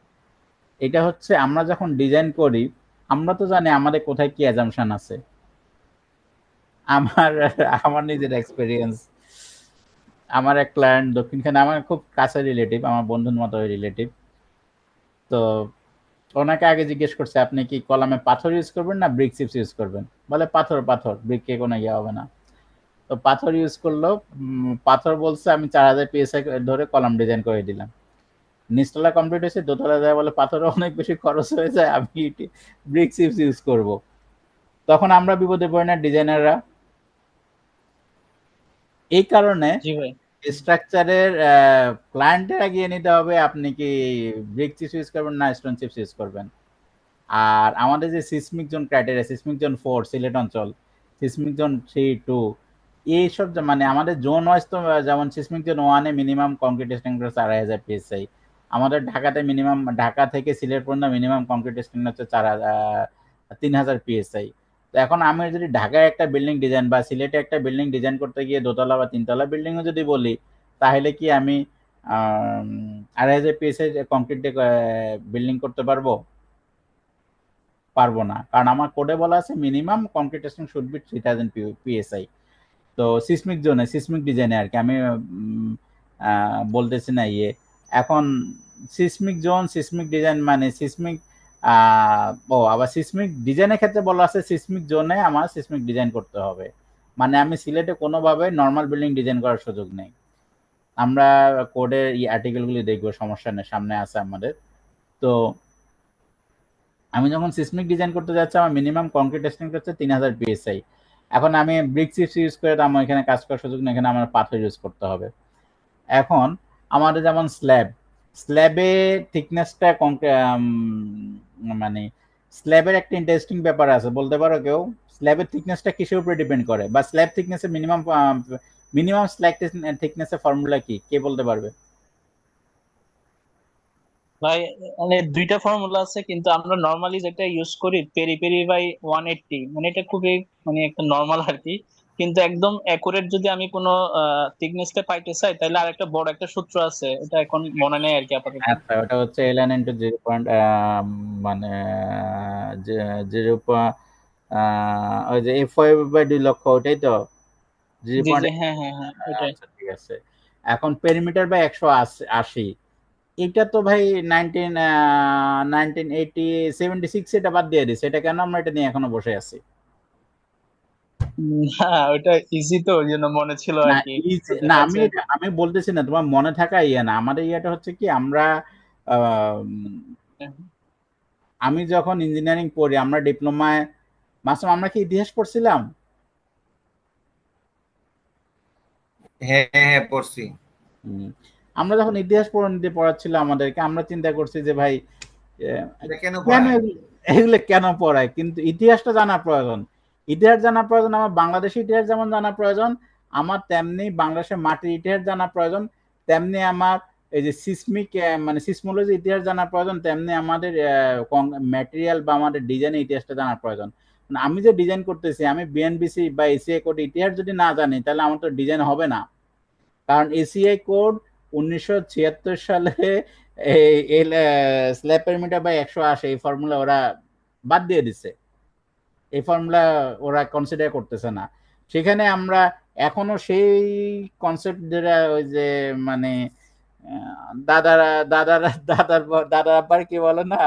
এটা হচ্ছে আমরা যখন ডিজাইন করি, আমরা তো জানি আমাদের কোথায় কি অ্যাজাম্পশন আছে। আমার আমার নিজের এক্সপেরিয়েন্স, আমার এক ক্লায়েন্ট দক্ষিণখানে, আমার খুব কাছের রিলেটিভ, আমার বন্ধুর মতো রিলেটিভ। তো ওনাকে আগে জিজ্ঞেস করছে, আপনি কি কলামে পাথর ইউজ করবেন না ব্রিক চিপস ইউজ করবেন? বলে পাথর, ব্রিককে কোনো ইয়ে হবে না। তো পাথর ইউজ করলো। পাথর বলছে, আমি 4000 PSI ধরে কলাম ডিজাইন করে দিলাম। নিচতলা কমপ্লিট হয়েছে, দোতলা যায় বলে পাথরও অনেক বেশি খরচ হয়ে যায়, আমি ব্রিক চিপস ইউজ করব। তখন আমরা বিপদে পড়ি না ডিজাইনাররা? এই কারণে জি ভাই। স্ট্রাকচারের ক্লায়েন্টের এগিয়ে নিতে হবে, আপনি কি ব্রিক চিপস ইউজ করবেন না স্টোন চিপস ইউজ করবেন। আর আমাদের যে seismic zone criteria, seismic zone 4 Sylhet অঞ্চল, সিসমিক জোন 3, 2, এইসব মানে আমাদের জোন ওয়াইজ, তো যেমন সিসমিক জোন 1-এ মিনিমাম কংক্রিট স্ট্রেংথ 2500 PSI। আমাদের ঢাকাতে মিনিমাম, ঢাকা থেকে সিলেট পর্যন্ত মিনিমাম কংক্রিট স্ট্রেংথ হচ্ছে 3000 PSI। তো এখন আমি যদি ঢাকায় একটা বিল্ডিং ডিজাইন বা সিলেটে একটা বিল্ডিং ডিজাইন করতে গিয়ে দোতলা বা তিনতলা বিল্ডিংও যদি বলি, তাহলে কি আমি 2500 PSI কংক্রিট বিল্ডিং করতে পারবো? পারবো না, কারণ আমার কোডে বলা আছে minimum concrete testing should be 3000 PSI। তো সিসমিক জোনে, সিসমিক ডিজাইনে আর কি, আমি বলতেছি না ইয়ে। এখন সিসমিক জোন, সিসমিক ডিজাইন মানে সিসমিক, আবার সিসমিক ডিজাইনের ক্ষেত্রে বলা আছে সিসমিক জোনে আমার সিসমিক ডিজাইন করতে হবে। মানে আমি সিলেটে কোনোভাবে নর্মাল বিল্ডিং ডিজাইন করার সুযোগ নেই। আমরা কোডের আর্টিকেলগুলি দেখবো, সমস্যা নেই, সামনে আছে আমাদের। তো আমি যখন সিসমিক ডিজাইন করতে যাচ্ছি আমার মিনিমাম কংক্রিট টেস্টিং হচ্ছে 3000 পিএসআই। এখন আমি ব্রিক চিপস ইউজ করে তো আমার এখানে কাজ করার সুযোগ নেই, এখানে আমার পাথর ইউজ করতে হবে। এখন আমাদের যেমন স্ল্যাবে থিকনেসটা মানে স্ল্যাবের একটা ইন্টারেস্টিং ব্যাপার আছে, বলতে পারো কেউ স্ল্যাবের থিকনেসটা কিসের উপরে ডিপেন্ড করে, বা স্ল্যাব থিকনেসের মিনিমাম স্ল্যাব থিকনেসের ফর্মুলা কি, কে বলতে পারবে? ভাই মানে দুইটা ফর্মুলা আছে, কিন্তু আমরা নর্মালি যেটা ইউজ করি পেরি পেরি বাই 180, মানে এটা খুবই মানে একটা নর্মাল আর কি। কিন্তু একদম অ্যাকুরেট যদি আমি কোনো থিকনেসটা পাইতে চাই তাহলে আর একটা বড় একটা সূত্র আছে, এটা এখন মনে নেই আর কি আপাতত। আচ্ছা, ওটা হচ্ছে ln ইন্টু 0 পয়েন্ট মানে 0, ওই যে f5/2 লক্ষ, ওটাই তো জিরো জি পয়েন্ট। জি, হ্যাঁ হ্যাঁ হ্যাঁ, ওইটাই। আচ্ছা ঠিক আছে। এখন পেরিমিটার বাই 180, এটা তো ভাই 1976 এটা বাদ দিয়ে দিছে, এটা কেন আমরা এটা নিয়ে এখনো বসে আছি? না ওটা ইজি তো, ওই জন্য মনে ছিল না আর কি। তো না, দেখা আমি যাচ্ছে আমি বলতেছি না তোমার মনে থাকা ইয়ে না, আমাদের ইয়েটা হচ্ছে কি, আমরা আমি যখন ইঞ্জিনিয়ারিং পড়ি, আমরা ডিপ্লোমায় মাসুম আমরা কি ইতিহাস পড়ছিলাম? হ্যাঁ হ্যাঁ পড়ছি। হুম। আমরা যখন ইতিহাস নিতে পড়াচ্ছিল আমাদেরকে, আমরা চিন্তা করছি যে ভাই এটা কেন কেন পড়ায়? এগুলো কেন পড়ায়, কিন্তু ইতিহাসটা জানা প্রয়োজন। ইতিহাস জানা প্রয়োজন, আমার বাংলাদেশের ইতিহাস যেমন জানা প্রয়োজন, আমার তেমনি বাংলাদেশের মাটির ইতিহাস জানা প্রয়োজন, তেমনি আমার এই যে সিসমিক মানে সিসমোলজি ইতিহাস জানা প্রয়োজন, তেমনি আমাদের ম্যাটেরিয়াল বা আমাদের ডিজাইনের ইতিহাসটা জানা প্রয়োজন। মানে আমি যে ডিজাইন করতেছি, আমি বিএনবিসি বা এসিআই কোড ইতিহাস যদি না জানি তাহলে আমার তো ডিজাইন হবে না। কারণ এসিআই কোড 1976 সালে এই স্ল্যাব পেরিমিটার বাই 180 এই ফর্মুলা ওরা বাদ দিয়ে দিছে, এই ফর্মুলা ওরা কনসিডার করতেছে না। সেখানে আমরা এখনো সেই কনসেপ্ট যেটা ওই যে মানে দাদারা দাদারা দাদার আব্বার কি বলে না,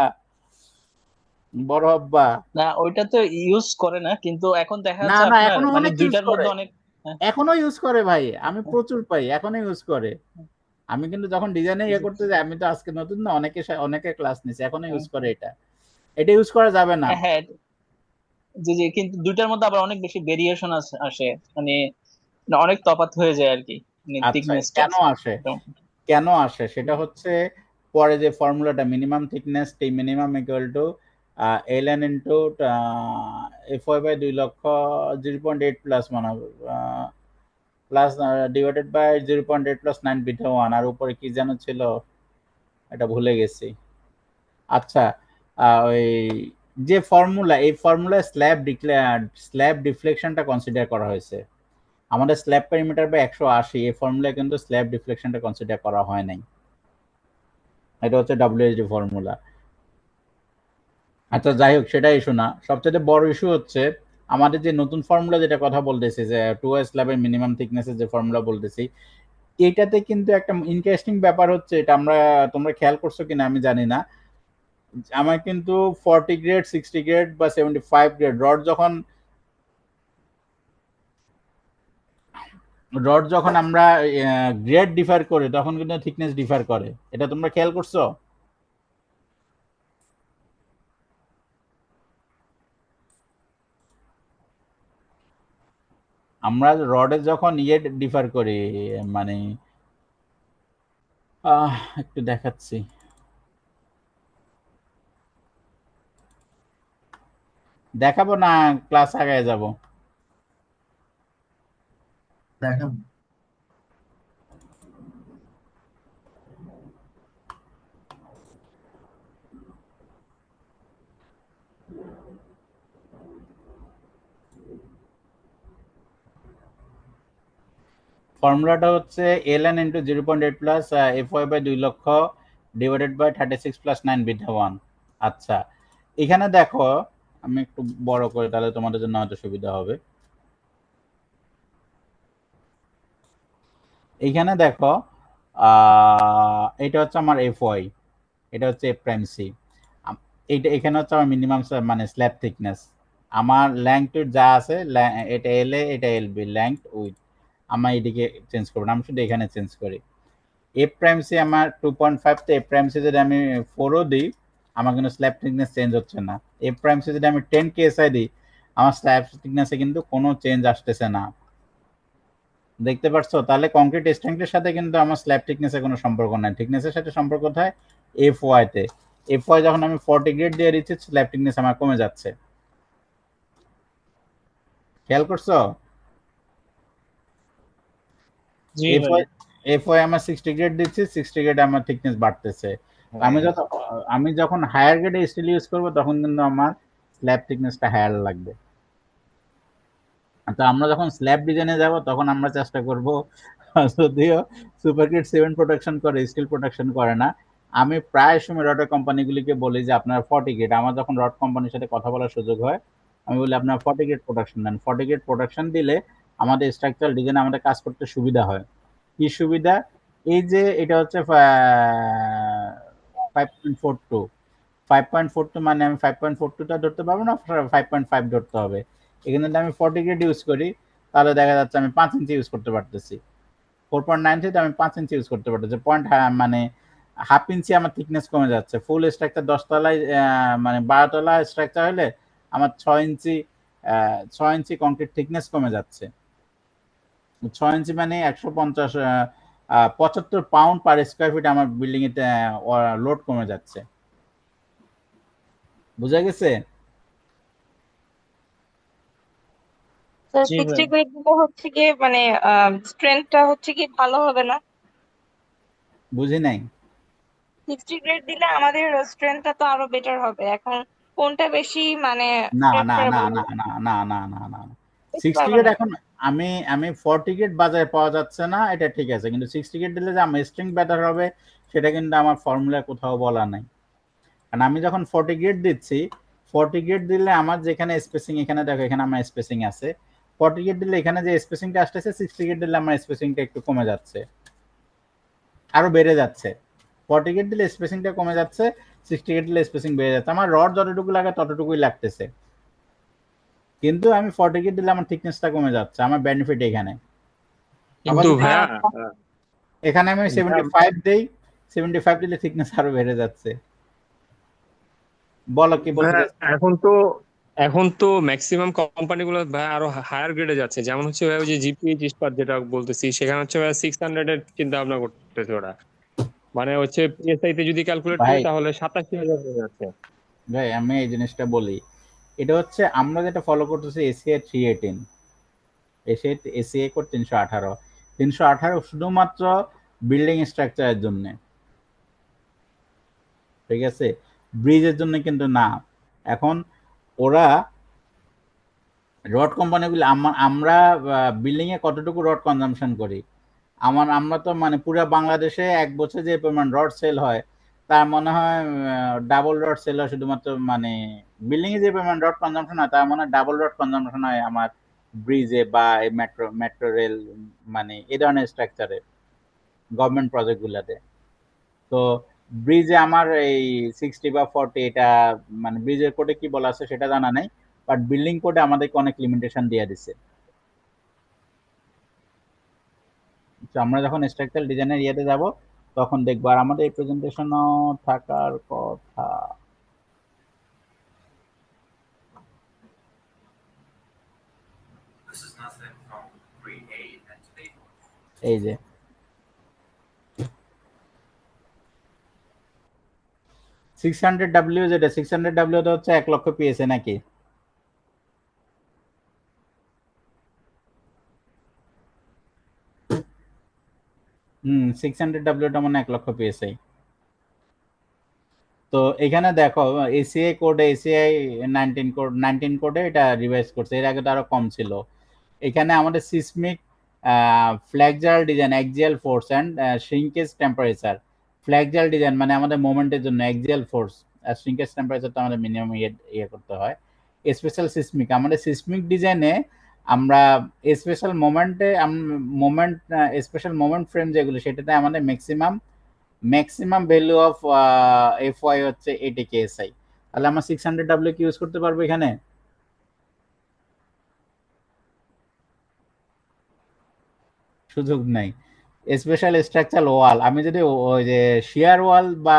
বড় আব্বা। না ওইটা তো ইউজ করে না, কিন্তু এখন দেখা না যাচ্ছে না, আপনার এখনো মানে অনেক ইউজ দুইটার করে, মধ্যে অনেক। হ্যাঁ, এখনো ইউজ করে ভাই, আমি প্রচুর পাই, এখনো ইউজ করে। আমি কিন্তু যখন ডিজাইনে ইয়ে জি, করতে যাই, আমি তো আজকে নতুন না, অনেকে ক্লাস নিছে, এখনো হ্যাঁ ইউজ করে এটা। এটা ইউজ করা যাবে না। হ্যাঁ, হ্যাঁ, জি জি, কিন্তু দুইটার মধ্যে আবার অনেক বেশি ভেরিয়েশন আসে, মানে না, অনেক তফাৎ হয়ে যায় আর কি, মানে আচ্ছা, থিকনেসটা। কেন আসে? কেন আসে সেটা হচ্ছে, পরে যে ফর্মুলাটা minimum thickness t minimum equal to ln into f5/2 লক্ষ 0.8 প্লাস মানে plus divided by 0.8 plus 9 beta 1, আর উপরে কি যেন ছিল এটা ভুলে গেছি। আচ্ছা, ওই যে ফর্মুলা, এই ফর্মুলায় স্ল্যাব ডিফ্লেকশনটা কনসিডার করা হয়েছে। আমাদের স্ল্যাব পেরিমিটার বাই 180 এই ফর্মুলায় কিন্তু স্ল্যাব ডিফ্লেকশনটা কনসিডার করা হয় নাই, এটা হচ্ছে ডব্লিউএসডি ফর্মুলা। আচ্ছা যাই হোক, সেটা ইস্যু না, সবচেয়ে বড় ইস্যু হচ্ছে আমাদের যে নতুন ফর্মুলা যেটা কথা বলতেছি, যে 2 স্ল্যাবের মিনিমাম থিকনেসের যে ফর্মুলা বলতেছি, এইটাতে কিন্তু একটা ইন্টারেস্টিং ব্যাপার হচ্ছে, এটা তোমরা খেয়াল করছো কিনা আমি জানি না, আমার কিন্তু 40 গ্রেড 60 গ্রেড বা 75 গ্রেড রড যখন আমরা গ্রেড ডিফার করি তখন কিন্তু থিকনেস ডিফার করে, এটা তোমরা খেয়াল করছো? আমরা রডে যখন ডিফার করি, মানে একটু দেখাচ্ছি, দেখাবো না, ক্লাস আগায় যাব। দেখেন ফর্মুলাটা হচ্ছে ln ইন্টু 0.8 প্লাস f/2 লক্ষ ডিভাইডেড বাই 36 প্লাস 9 বিটা 1। আচ্ছা, এখানে দেখো, আমি একটু বড় করে তাহলে তোমাদের জন্য হয়তো সুবিধা হবে। এইখানে দেখো, এটা হচ্ছে আমার FY, এটা হচ্ছে F প্রাইম সি, এইটা এখানে হচ্ছে আমার মিনিমাম মানে স্ল্যাব থিকনেস। আমার ল্যাংথ যা আছে, এটা LA এটা LB ল্যাংথ উইথ, আমার এদিকে চেঞ্জ করবো না, আমি শুধু এখানে চেঞ্জ করি। এফ প্রাইম সি আমার 2.5, তো এফ প্রাইম সি যদি আমি 4ও দিই আমার কিন্তু স্ল্যাব থিকনেস চেঞ্জ হচ্ছে না। এফ প্রাইম সি যদি আমি 10 কেএসআই দিই আমার স্ল্যাব থিকনেসে কিন্তু কোনো চেঞ্জ আসতেছে না। দেখতে পাচ্ছ? তাহলে কংক্রিট স্ট্রেংথের সাথে কিন্তু আমার স্ল্যাব থিকনেসের কোনো সম্পর্ক নাই। থিকনেসের সাথে সম্পর্ক কোথায়? এফ ওয়াই তে। এফ ওয়াই যখন আমি 40 গ্রেড দিয়ে দিচ্ছি স্ল্যাব থিকনেস আমার কমে যাচ্ছে। খেয়াল করছো? জি এফ ভাই। ওয়াই এফ ওয়াই আমার 60 গ্রেড দিচ্ছি, 60 গ্রেড আমার থিকনেস বাড়তেছে। আমি যখন হায়ার গ্রেডে স্টিল ইউজ করব তখন কিন্তু আমার স্ল্যাব থিকনেসটা হায়ার লাগবে। তো আমরা যখন স্ল্যাব ডিজাইনে যাব তখন আমরা চেষ্টা করব, যদিও সুপারগ্রিড 7 প্রোটেকশন করে, স্টিল প্রোটেকশন করে না। আমি প্রায় সময় রডের কোম্পানিগুলিকে বলি যে আপনারা 40 গ্রেড, আমার যখন রড কোম্পানির সাথে কথা বলার সুযোগ হয় আমি বলি আপনারা 40 গ্রেড প্রোটেকশন দেন। 40 গ্রেড প্রোটেকশন দিলে আমাদের স্ট্রাকচারাল ডিজাইনে আমাদের কাজ করতে সুবিধা হয়। কি সুবিধা? এই যে এটা হচ্ছে 5.42, 5.42 মানে আমি 5.42টা ধরতে পারবো না, 5.5 ধরতে হবে। এখানে যদি আমি 40 গ্রেড ইউজ করি তাহলে দেখা যাচ্ছে আমি 5 ইঞ্চি ইউজ করতে পারতেছি। 4.93 তে আমি 5 ইঞ্চি ইউজ করতে পারতেছি। মানে হাফ ইঞ্চি আমার থিকনেস কমে যাচ্ছে। ফুল স্ট্রাকচার 10 তলায় মানে 12 তলা স্ট্রাকচার হলে আমার 6 ইঞ্চি কংক্রিট থিকনেস কমে যাচ্ছে। 6 ইঞ্চি মানে 75 পাউন্ড পার স্কোয়ার ফিট আমার বিল্ডিং এ লোড কমে যাচ্ছে। বুঝা গেছে? তো জি ভাই। 60 গ্রেড দিলে হচ্ছে গিয়ে মানে স্ট্রেংথটা হচ্ছে কি ভালো হবে না? বুঝি নাই। 60 গ্রেড দিলে আমাদের স্ট্রেংথটা তো আরো বেটার হবে। এখন কোনটা বেশি মানে না না না প্রেফারেবল না হবে? না না না না না না বুঝতে 60 পারবো গ্রেড না তো। এখন আমি আমি 40 গ্রেড বাজারে পাওয়া যাচ্ছে না, এটা ঠিক আছে, কিন্তু 60 গ্রেড দিলে যে আমার স্ট্রিং বেটার হবে সেটা কিন্তু আমার ফর্মুলা কোথাও বলা নাই। কারণ আমি যখন 40 গ্রেড দিচ্ছি, 40 গ্রেড দিলে আমার যেখানে স্পেসিং, এখানে দেখো এখানে আমার স্পেসিং আছে, 40 গ্রেড দিলে এখানে যে স্পেসিংটা আসতেছে 60 গ্রেড দিলে আমার স্পেসিংটা একটু কমে যাচ্ছে, আরো বেড়ে যাচ্ছে। 40 গ্রেড দিলে স্পেসিংটা কমে যাচ্ছে, 60 গ্রেড দিলে স্পেসিং বেড়ে যাচ্ছে। আমার রড যতটুকু লাগে ততটুকুই লাগতেছে, কিন্তু আমি 40 গ্রেড দিলে আমার থিকনেসটা কমে যাচ্ছে। আমার বেনিফিট এখানে। আবার কিন্তু যদি ভাইয়া এখানে আমি ভাইয়া 75 দেই, 75 দিলে থিকনেস আরো বেড়ে যাচ্ছে। বলো কি বলতে ভাইয়া চাচ্ছো? এখন তো ম্যাক্সিমাম কোম্পানিগুলো ভাই আরো হায়ার গ্রেডে যাচ্ছে, যেমন হচ্ছে ভাই ওই যে জিপিএইচ ইস্পাত যেটা বলতেছি, সেখানে হচ্ছে ভাই 600 এর চিন্তা ভাবনা করতেছে ওরা। মানে হচ্ছে পিএসআই তে যদি ক্যালকুলেট করি ভাই তাহলে 87,000 হয়ে যাচ্ছে। ভাই আমি এই জিনিসটা বলি, এটা হচ্ছে আমরা যেটা ফলো করতেছি এসিআই 318, এসিআই কোড 318, 318 শুধুমাত্র বিল্ডিং স্ট্রাকচারের জন্য, ঠিক আছে, ব্রিজের জন্য কিন্তু না। এখন ওরা রড কোম্পানিগুলো আমরা বিল্ডিং এ কতটুকু রড কনজাম্পশন করি, আমরা তো মানে পুরো বাংলাদেশে এক বছর যে পরিমাণ রড সেল হয় তার মনে হয় ডাবল রড সেল হয় শুধুমাত্র, মানে বিল্ডিং এ যে পরিমাণ রড কনজাম্পশন হয় তার মনে হয় ডাবল রড কনজাম্পশন হয় আমার ব্রিজে বা মেট্রো মেট্রো রেল, মানে এই ধরনের স্ট্রাকচারে গভর্নমেন্ট প্রজেক্ট গুলাতে। তো ব্রিজে আমার এই 60 বা 40, এটা মানে ব্রিজের কোডে কি বলা আছে সেটা জানা নাই, বাট বিল্ডিং কোডে আমাদেরকে অনেক লিমিটেশন দিয়ে দিছে। তো আমরা যখন স্ট্রাকচারাল ডিজাইনের ইয়েতে যাব তখন দেখবো। আর আমাদের এই প্রেজেন্টেশনও থাকার কথা। এই যে 600W, যেটা 600W তো হচ্ছে 1 লক্ষ পিএসএ নাকি? 600W মানে 1 লক্ষ পিএসআই। তো এখানে দেখো এসিআই কোডে, এসিআই 19 কোডে এটা রিভাইজ করছে, এর আগে তো আরো কম ছিল। এখানে আমাদের seismic flexural design, axial force and shrinkage temperature. Flexural design মানে আমাদের মোমেন্টের জন্য, অ্যাক্সিয়াল ফোর্স আর শ্রিঙ্কেজ টেম্পারেচার তো আমাদের মিনিমাম ইয়ে করতে হয়। স্পেশাল সিসমিক, আমাদের সিসমিক ডিজাইনে আমরা স্পেশাল স্পেশাল মোমেন্ট ফ্রেম যেগুলো সেটাতে আমাদের maximum value of F Y হচ্ছে 80 কেএসআই। তাহলে আমরা 600W কি ইউজ করতে পারবো এখানে? সুযোগ নাই। স্পেশাল স্ট্রাকচার ওয়াল, আমি যদি ওই যে শিয়ার ওয়াল বা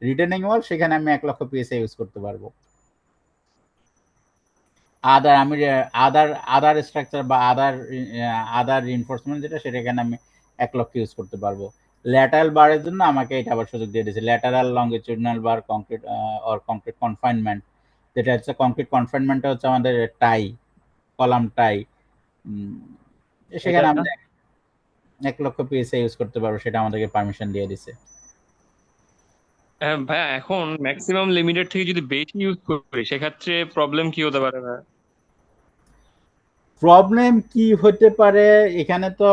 রিটেনিং ওয়াল, সেখানে আমি 1 লক্ষ পিএসআই ইউজ করতে পারবো। আদার আমি আদার আদার স্ট্রাকচার বা আদার রিইনফোর্সমেন্ট যেটা, সেটা এখানে আমি 1 লক্ষ ইউজ করতে পারবো। ল্যাটারাল বারের জন্য আমাকে এটা আবার সুযোগ দিয়ে দিয়েছে, lateral longitudinal bar concrete or concrete confinement, যেটা হচ্ছে কংক্রিট কনফাইনমেন্টটা হচ্ছে আমাদের টাই, কলাম টাই, সেখানে এটা আমরা 1 লক্ষ পিএসআই ইউজ করতে পারবো, সেটা আমাদেরকে পারমিশন দিয়ে দিছে। ভাইয়া এখন ম্যাক্সিমাম লিমিটেড থেকে যদি বেশি ইউজ করি সেক্ষেত্রে প্রবলেম কি হতে পারে ভাইয়া? প্রবলেম কি হতে পারে, এখানে তো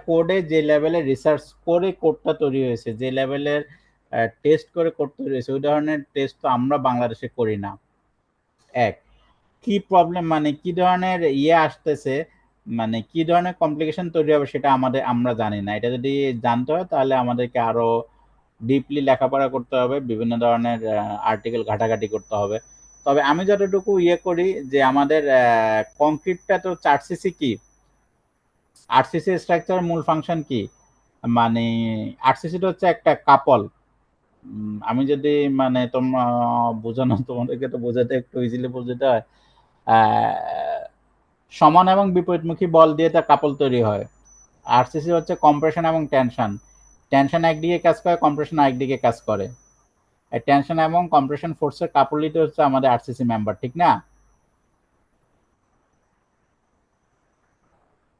কোডে যে লেভেলের রিসার্চ করে কোডটা তৈরি হয়েছে, যে লেভেলের টেস্ট করে কোড তৈরি হয়েছে, ওই ধরনের টেস্ট তো আমরা বাংলাদেশে করি না। এক, কি প্রবলেম মানে কি ধরনের আসতেছে, মানে কি ধরনের কমপ্লিকেশন তৈরি হবে, সেটা আমরা জানি না। এটা যদি জানতে হয় তাহলে আমাদেরকে আরো ডিপলি লেখাপড়া করতে হবে, বিভিন্ন ধরনের আর্টিকেল ঘাটাঘাটি করতে হবে। তবে আমি যতটুকু করি যে আমাদের কংক্রিটটা তো 4 সিসি, কি 8 সিসি স্ট্রাকচার মূল ফাংশন কি, মানে 8 সিসিটা হচ্ছে একটা কাপল। আমি যদি মানে তোমাদেরকে তো বোঝাতে একটু ইজিলি বোঝাতে হয়, সমান এবং বিপরীতমুখী বল দিয়ে তার কাপল তৈরি হয়। 8 সিসি হচ্ছে কম্প্রেশন এবং টেনশন, টেনশন একদিকে কাজ করে, কম্প্রেশন আরেকদিকে কাজ করে। টেনশন এবং কম্প্রেশন ফোর্সের কাপলিটি হচ্ছে আমাদের 8 সিসি মেম্বার, ঠিক না?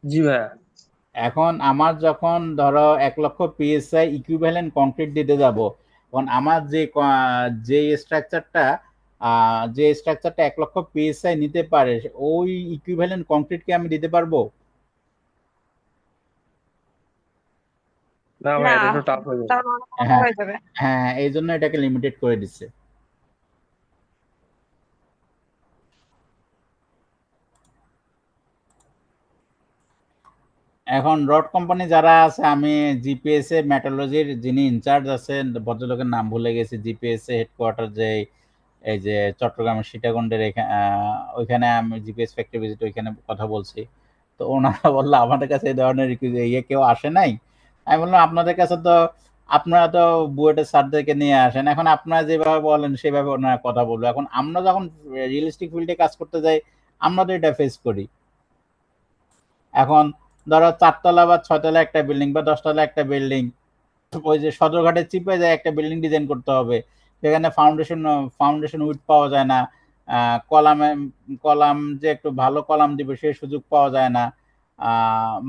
জি ভাইয়া। এখন আমার যখন ধরো 1 লক্ষ পিএসআই ইকুইভ্যালেন্ট কংক্রিট দিতে যাব, তখন আমার যে স্ট্রাকচারটা 1 লক্ষ পিএসআই নিতে পারে, ওই ইকুইভ্যালেন্ট কংক্রিট কি আমি দিতে পারবো? না না, ভাই, এটা একটু টাফ হয়ে যাবে। তাহলে অনেক কষ্ট হ্যাঁ, হয়ে যাবে। হ্যাঁ, এই জন্য এটাকে লিমিটেড করে দিচ্ছে। এখন রড কোম্পানি যারা আছে, আমি জিপিএস এ মেট্রোলজির যিনি ইনচার্জ আছেন, ভদ্রলোকের নাম ভুলে গেছি, জিপিএস এ হেডকোয়ার্টার যে এই যে চট্টগ্রামের সীতাকুণ্ডের ওইখানে আমি জিপিএস ফ্যাক্টরি ভিজিট ওইখানে কথা বলছি। তো ওনারা বললো আমাদের কাছে এই ধরনের কেউ আসে নাই। আমি বললাম আপনাদের কাছে তো, আপনারা তো বুয়েটের স্যারদেরকে নিয়ে আসেন, এখন আপনারা যেভাবে বলেন সেভাবে ওনারা কথা বলবো। এখন আমরা যখন রিয়েলিস্টিক ফিল্ডে কাজ করতে যাই, আমরা তো এটা ফেস করি। এখন ধরো 4 তলা বা 6 তলা একটা বিল্ডিং বা 10 তলা একটা বিল্ডিং, ওই যে সদরঘাটে চিপে যায় একটা বিল্ডিং ডিজাইন করতে হবে, সেখানে ফাউন্ডেশন উইড পাওয়া যায় না, কলামে কলাম যে একটু ভালো কলাম দিবে সেই সুযোগ পাওয়া যায় না,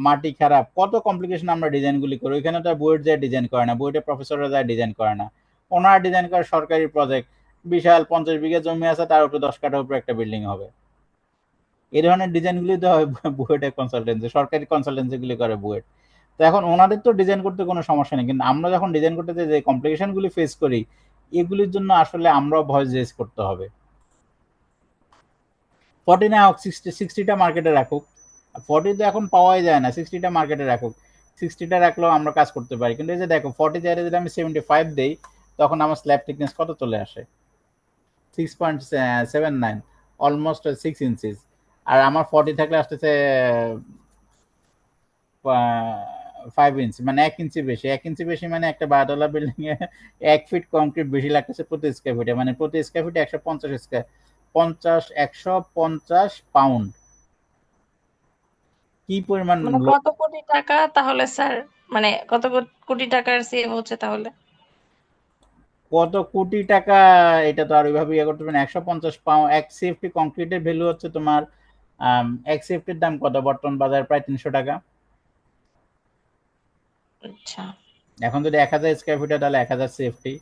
মাটি খারাপ, কত কমপ্লিকেশন আমরা ডিজাইনগুলি করি। ওইখানে তো বুয়েট যায় ডিজাইন করে না, বুয়েটের প্রফেসররা যায় ডিজাইন করে না, ওনারা ডিজাইন করে সরকারি প্রজেক্ট, বিশাল 50 বিঘা জমি আছে, তার উপরে 10 কাঠার উপরে একটা বিল্ডিং হবে। এই ধরনের ডিজাইনগুলি তো হয় বুয়েটের কনসালটেন্সি, সরকারি কনসালটেন্সিগুলি করে বুয়েট। তো এখন ওনাদের তো ডিজাইন করতে কোনো সমস্যা নেই, কিন্তু আমরা যখন ডিজাইন করতে যে কমপ্লিকেশনগুলি ফেস করি, এগুলির জন্য আসলে আমরাও ভয়েস রেজ করতে হবে। 40 না হোক, 60টা মার্কেটে রাখুক, 40 তো এখন পাওয়াই যায় না, 60টা মার্কেটে রাখুক, 60টা রাখলেও আমরা কাজ করতে পারি। কিন্তু এই যে দেখো 40 জায়গায় যদি আমি 75 দেই, তখন আমার স্ল্যাব থিকনেস কত চলে আসে, 6.79, অলমোস্ট 6 ইঞ্চিস। আর আমার 40 থাকলে আসতেছে 5 ইঞ্চি, মানে 1 ইঞ্চি বেশি। 1 ইঞ্চি বেশি মানে একটা 12 তলা বিল্ডিং এ 1 ফিট কংক্রিট বেশি লাগতেছে প্রতি স্কয়ার ফিটে, মানে প্রতি স্কয়ার ফিটে 150 পাউন্ড। কি পরিমাণ মানে কত কোটি টাকা তাহলে স্যার, মানে কত কোটি টাকার সেভ হচ্ছে তাহলে? কত কোটি টাকা, এটা তো আর ওইভাবে ইয়ে করতে পারেন। 150 পাউন্ড এক সিএফটি কংক্রিটের ভ্যালু হচ্ছে তোমার, এক সিএফটির দাম কত বর্তমান বাজার? প্রায় 300 টাকা। আচ্ছা, এখন যদি 1000 স্কয়ার ফিট হয় তাহলে 1000 সিএফটি,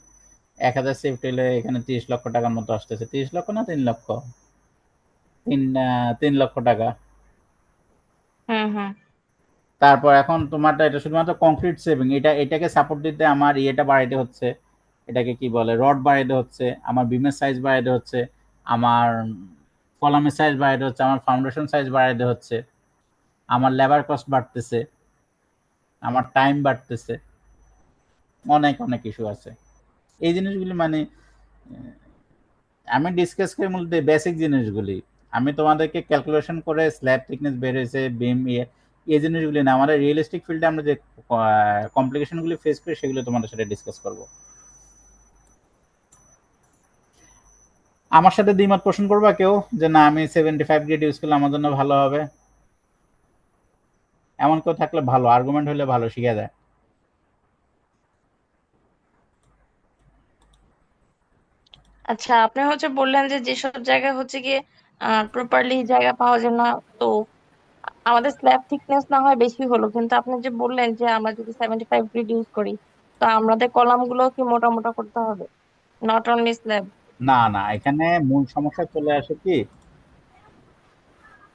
1000 সিএফটি হলে এখানে 30 লক্ষ টাকার মতো আসতেছে। 30 লক্ষ না 3 লক্ষ, 3 লক্ষ টাকা। হুম হুম। তারপর এখন তোমারটা এটা শুধুমাত্র কংক্রিট সেভিং, এটাকে সাপোর্ট দিতে আমার ইয়েটা বাড়াইতে হচ্ছে, এটাকে কি বলে, রড বাড়াইতে হচ্ছে, আমার বিমের সাইজ বাড়াইতে হচ্ছে, আমার কলামের সাইজ বাড়াইতে হচ্ছে, আমার ফাউন্ডেশন সাইজ বাড়াইতে হচ্ছে, আমার লেবার কস্ট বাড়তেছে, আমার টাইম বাড়তেছে, অনেক অনেক ইস্যু আছে। এই জিনিসগুলি মানে আমি ডিসকাস করি মূলত বেসিক জিনিসগুলি। আমি তোমাদেরকে ক্যালকুলেশন করে স্ল্যাব থিকনেস বের হয়েছে, বিম এই জিনিসগুলি না, আমাদের রিয়েলিস্টিক ফিল্ডে আমরা যে কমপ্লিকেশনগুলি ফেস করি সেগুলো তোমাদের সাথে ডিসকাস করব। আমার সাথে দ্বিমত পোষণ করবা কেউ যে না আমি 75 গ্রেড ইউজ করলে আমার জন্য ভালো হবে? এমন কেউ থাকলে ভালো, আর্গুমেন্ট হলে ভালো, শিখা যায়। আচ্ছা, আপনি হচ্ছে বললেন যে যেসব জায়গায় হচ্ছে গিয়ে প্রপারলি জায়গা পাওয়া যায় না, তো আমাদের স্ল্যাব থিকনেস না হয় বেশি হলো, কিন্তু আপনি যে বললেন যে আমরা যদি 75 গ্রেড ইউজ করি, তো আমাদের কলাম গুলো কি মোটা মোটা করতে হবে, নট অনলি স্ল্যাব? না না, এখানে মূল সমস্যা চলে আসে কি,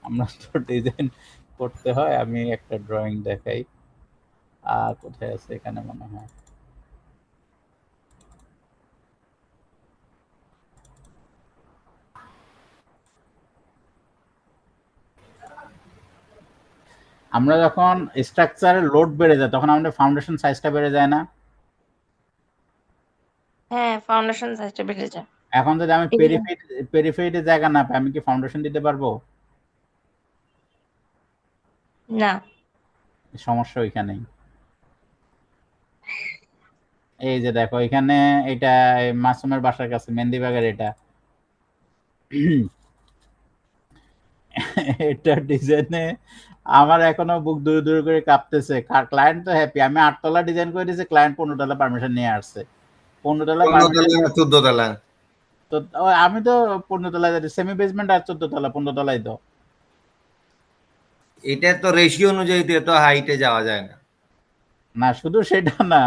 আমরা তো ডিজাইন করতে হয়, আমি একটা ড্রয়িং দেখাই। কোথায় আছে, এখানে মনে হয়। আমরা যখন স্ট্রাকচারের লোড বেড়ে যায় তখন আমাদের ফাউন্ডেশন সাইজটা বেড়ে যায় না? হ্যাঁ, ফাউন্ডেশন সাইজটা বেড়ে যায়। এখন যদি আমি বেড়ে যায়। পেরিফেরিতে জায়গা না পাই, আমি কি ফাউন্ডেশন দিতে পারবো? না। সমস্যা ওইখানেই। এই যে দেখো এখানে, এটা মাসুমের বাসার কাছে মেহেন্দিবাগের, এটা এটা ডিজাইনে আমার এখনো বুক দূরে দূরে করে কাঁপতেছে। ক্লায়েন্ট তো হ্যাপি, আমি 8 তলা ডিজাইন করে দিয়েছি, ক্লায়েন্ট 15 তলা পারমিশন নিয়ে আসছে। 15 তলা 15 পারমিশন, তলা 14 তলা। তো আমি তো 15 তলায় সেমি বেসমেন্ট আর 14 তলা, 15 তলায় তো। এটা তো রেশিও অনুযায়ী তো এত হাইটে যাওয়া যায় না। না শুধু সেটা না,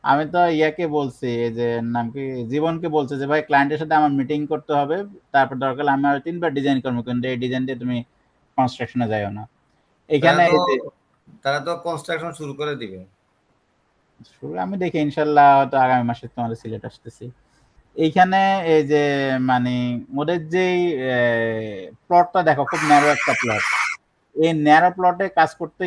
আমি তো ইয়াকে বলছি, এই যে নাম কি, জীবনকে বলছে যে ভাই ক্লায়েন্টের সাথে আমার মিটিং করতে হবে, তারপর দরকার হলে আমি আর 3বার ডিজাইন করবো, কিন্তু এই ডিজাইন দিয়ে তুমি কনস্ট্রাকশনে যাইও না। এখানে এই যে তারা তো কনস্ট্রাকশন শুরু করে দিবে। আমি দেখি ইনশাল্লাহ হয়তো আগামী মাসে তোমাদের সিলেট আসতেছি। এইখানে এই যে মানে ওদের যে প্লটটা দেখো, খুব ন্যারো একটা প্লট। এই ন্যারো প্লটে কাজ করতে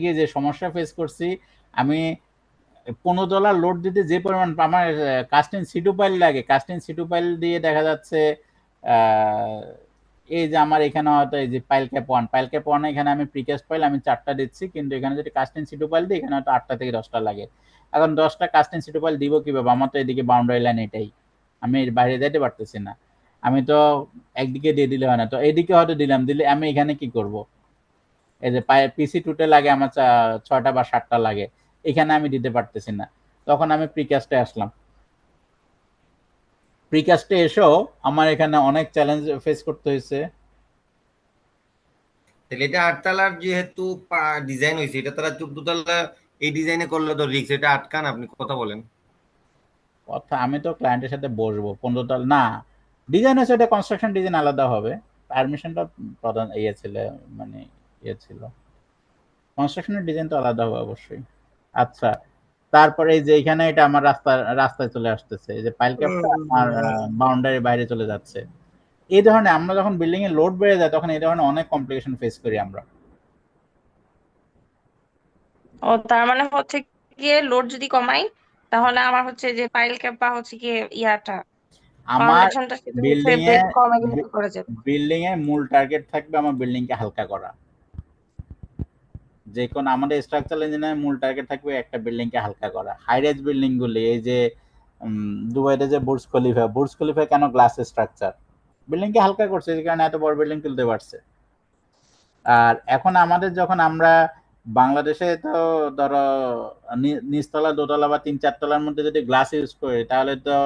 গিয়ে যে সমস্যা ফেস করছি, আমি 15 ডলার লোড দিতে যে পরিমাণ আমার কাস্টিং সিটু পাইল লাগে, কাস্টিং সিটু পাইল দিয়ে দেখা যাচ্ছে এই যে আমার এখানে হয়তো এই যে পাইল ক্যাপ ওয়ান, এখানে আমি প্রিকাস্ট পাইল আমি 4টা দিচ্ছি, কিন্তু এখানে যদি কাস্টিং সিটু পাইল দিই এখানে হয়তো 8টা থেকে 10টা লাগে। এখন 10টা কাস্টিং সিটু পাইল দিব কিভাবে, আমার তো এদিকে বাউন্ডারি লাইন এটাই, আমি এর বাইরে যেতে পারতেছি না। আমি তো একদিকে দিয়ে দিলে হয় না, তো এইদিকে হয়তো দিলে আমি এখানে কি করব, এই যে পিসি টুটে লাগে আমার 6টা বা 7টা লাগে, এখানে আমি দিতে পারতেছি না। তখন আমি প্রিকাস্টে আসলাম। প্রিকাস্টে এসেও আমার এখানে অনেক চ্যালেঞ্জ ফেস করতে হয়েছে। তাহলে এটা 8 তলার যেহেতু ডিজাইন হয়েছে, এটা তারা 14 তলা এই ডিজাইনে করলে তো রিস্ক, এটা আটকান, আপনি কথা বলেন। কথা, আমি তো ক্লায়েন্টের সাথে বসবো, 15 তলা না, ডিজাইন হচ্ছে এটা কনস্ট্রাকশন ডিজাইন আলাদা হবে, পারমিশনটা প্রধান ইয়ে ছিল, মানে ইয়ে ছিল, কনস্ট্রাকশনের ডিজাইন তো আলাদা হবে অবশ্যই। আচ্ছা, তারপরে এই যে এখানে এটা আমার রাস্তায় চলে আসতেছে, এই যে পাইল ক্যাপটা আমার বাউন্ডারির বাইরে চলে যাচ্ছে। এই ধরনের আমরা যখন বিল্ডিং এ লোড বেড়ে যায় তখন এই ধরনের অনেক কমপ্লিকেশন ফেস করি আমরা। ও, তার মানে হচ্ছে গিয়ে লোড যদি কমাই, তাহলে আমার হচ্ছে যে পাইল ক্যাপ বা হচ্ছে গিয়ে ইয়াটা আমার ফাউন্ডেশনটা সেটা হচ্ছে বিল্ডিং এ বেশ কমে গেলে কি করা যাবে? মূল টার্গেট থাকবে আমার বিল্ডিং কে হালকা করা। যে কোনো আমাদের স্ট্রাকচারাল ইঞ্জিনিয়ারের মূল টার্গেট থাকবে একটা বিল্ডিং কে হালকা করা। হাই রাইজ বিল্ডিং গুলি, এই যে দুবাইতে যে বুর্জ খলিফা কেন গ্লাস স্ট্রাকচার, বিল্ডিং কে হালকা করছে, এই কারণে এত বড় বিল্ডিং তুলতে পারছে। আর এখন আমাদের যখন আমরা বাংলাদেশে তো ধরো নিচতলা, দোতলা বা 3-4 তলার মধ্যে যদি গ্লাস ইউজ করি, তাহলে তো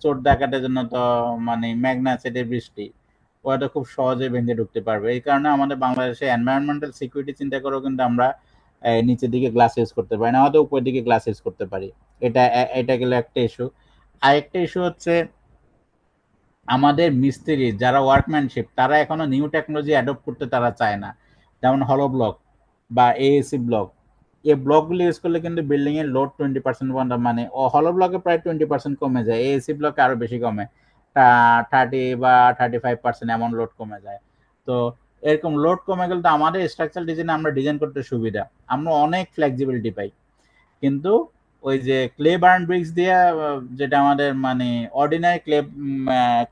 চোর ডাকাতের জন্য তো মানে মেঘনা সেটের বৃষ্টি, ওরা তো খুব সহজে ভেঙে ঢুকতে পারবে। এই কারণে আমাদের বাংলাদেশে এনভায়রনমেন্টাল সিকিউরিটি চিন্তা করেও কিন্তু আমরা নিচের দিকে গ্লাস ইউজ করতে পারি না, হয়তো উপরের দিকে গ্লাস ইউজ করতে পারি। এটা গেল একটা ইস্যু। আরেকটা ইস্যু হচ্ছে আমাদের মিস্ত্রি যারা ওয়ার্কম্যানশিপ, তারা এখনো নিউ টেকনোলজি অ্যাডপ্ট করতে তারা চায় না। যেমন হলো ব্লক বা এএসি ব্লক, এই ব্লকগুলো ইউজ করলে কিন্তু বিল্ডিং এর লোড 20% মানে হলো ব্লকে প্রায় 20% কমে যায়, এএসি ব্লকে আরো বেশি কমে, 30 বা 35% এমন লোড কমে যায়। তো এরকম লোড কমে গেলে তো আমাদের স্ট্রাকচারাল ডিজাইন আমরা ডিজাইন করতে সুবিধা, আমরা অনেক ফ্লেক্সিবিলিটি পাই। কিন্তু ওই যে ক্লে বার্ন ব্রিক্স দিয়ে যেটা আমাদের মানে অর্ডিনারি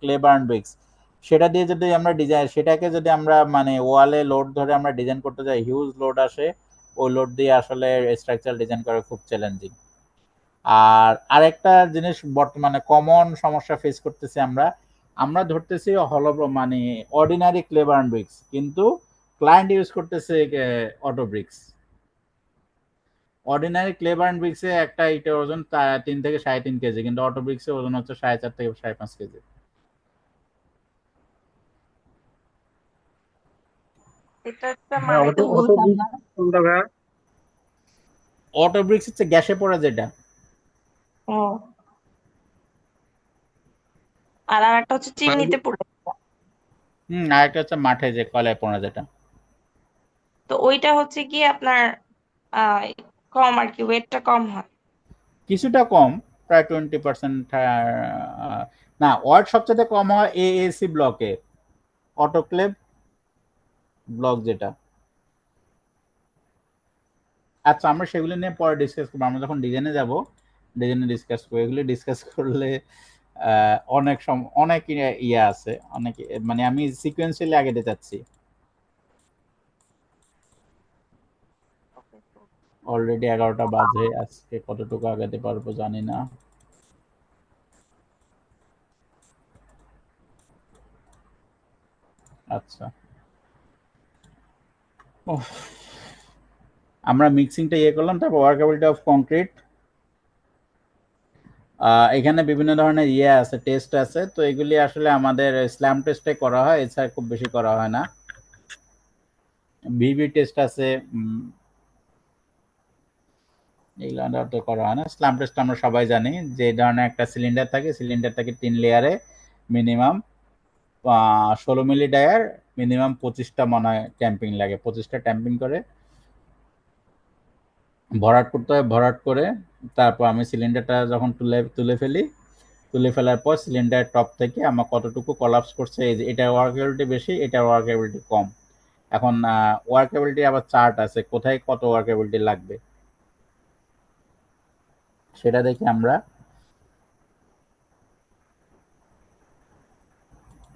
ক্লে বার্ন ব্রিক্স, সেটা দিয়ে যদি আমরা ডিজাইন, সেটাকে যদি আমরা মানে ওয়ালে লোড ধরে আমরা ডিজাইন করতে যাই, হিউজ লোড আসে, ওই লোড দিয়ে আসলে স্ট্রাকচার ডিজাইন করা খুব চ্যালেঞ্জিং। আর আরেকটা জিনিস বর্তমানে কমন সমস্যা ফেস করতেছি আমরা, আমরা ধরতেছি হলো মানে অর্ডিনারি ক্লে বার্ন ব্রিক্স, কিন্তু ক্লায়েন্ট ইউজ করতেছে auto bricks. Ordinary clay burn ব্রিক্সে একটা ইটের ওজন 3 থেকে 3.5 কেজি, কিন্তু অটো ব্রিক্সে ওজন হচ্ছে 4.5 থেকে 5.5 কেজি। এটা একটা মানে তো অটো বুঝলাম ব্রিক্স না। কোনটা ভাইয়া? অটো ব্রিক্স হচ্ছে গ্যাসে পড়া যেটা। ও, আর একটা হচ্ছে মানে চিমনিতে পুড়ে। আরেকটা হচ্ছে মাঠে যে কয়লায় পড়া যেটা। তো ওইটা হচ্ছে কি আপনার আহ কম আর কি, ওয়েটটা কম হয়। কিছুটা কম, প্রায় 20%। না, ওয়াট সবচেয়ে কম হয় এএসি ব্লকে, অটোক্লেভ ব্লক যেটা। আচ্ছা, আমরা সেগুলো নিয়ে পরে ডিসকাস করবো, আমরা যখন ডিজাইনে যাব ডিজাইনে ডিসকাস করবো। এগুলো ডিসকাস করলে অনেক ইয়ে আছে, অনেক মানে আমি সিকোয়েন্সিয়ালি আগে চাচ্ছি। অলরেডি 11টা বাজে, আজকে কতটুকু আগাতে পারবো জানি না। আচ্ছা, আমরা মিক্সিংটা ইয়ে করলাম, তারপর ওয়ার্কেবিলিটি অফ কংক্রিট। এখানে বিভিন্ন ধরনের ইয়ে আছে, টেস্ট আছে, তো এগুলি আসলে আমাদের স্ল্যাম টেস্টে করা হয়, এছাড়া খুব বেশি করা হয় না। ভিভি টেস্ট আছে, এগুলো তো করা হয় না। স্ল্যাম টেস্ট আমরা সবাই জানি, যে ধরনের একটা সিলিন্ডার থাকে, 3 লেয়ারে মিনিমাম 16 মিলি ডায়ার, মিনিমাম 25টা মনে হয় ট্যাম্পিং লাগে, 25টা ট্যাম্পিং করে ভরাট করতে হয়। ভরাট করে তারপর আমি সিলিন্ডারটা যখন তুলে ফেলি, তুলে ফেলার পর সিলিন্ডার টপ থেকে আমার কতটুকু কলাপস করছে, এই যে এটা ওয়ার্কেবিলিটি বেশি, এটা ওয়ার্কেবিলিটি কম। এখন ওয়ার্কেবিলিটি আবার চার্ট আছে, কোথায় কত ওয়ার্কেবিলিটি লাগবে সেটা দেখে আমরা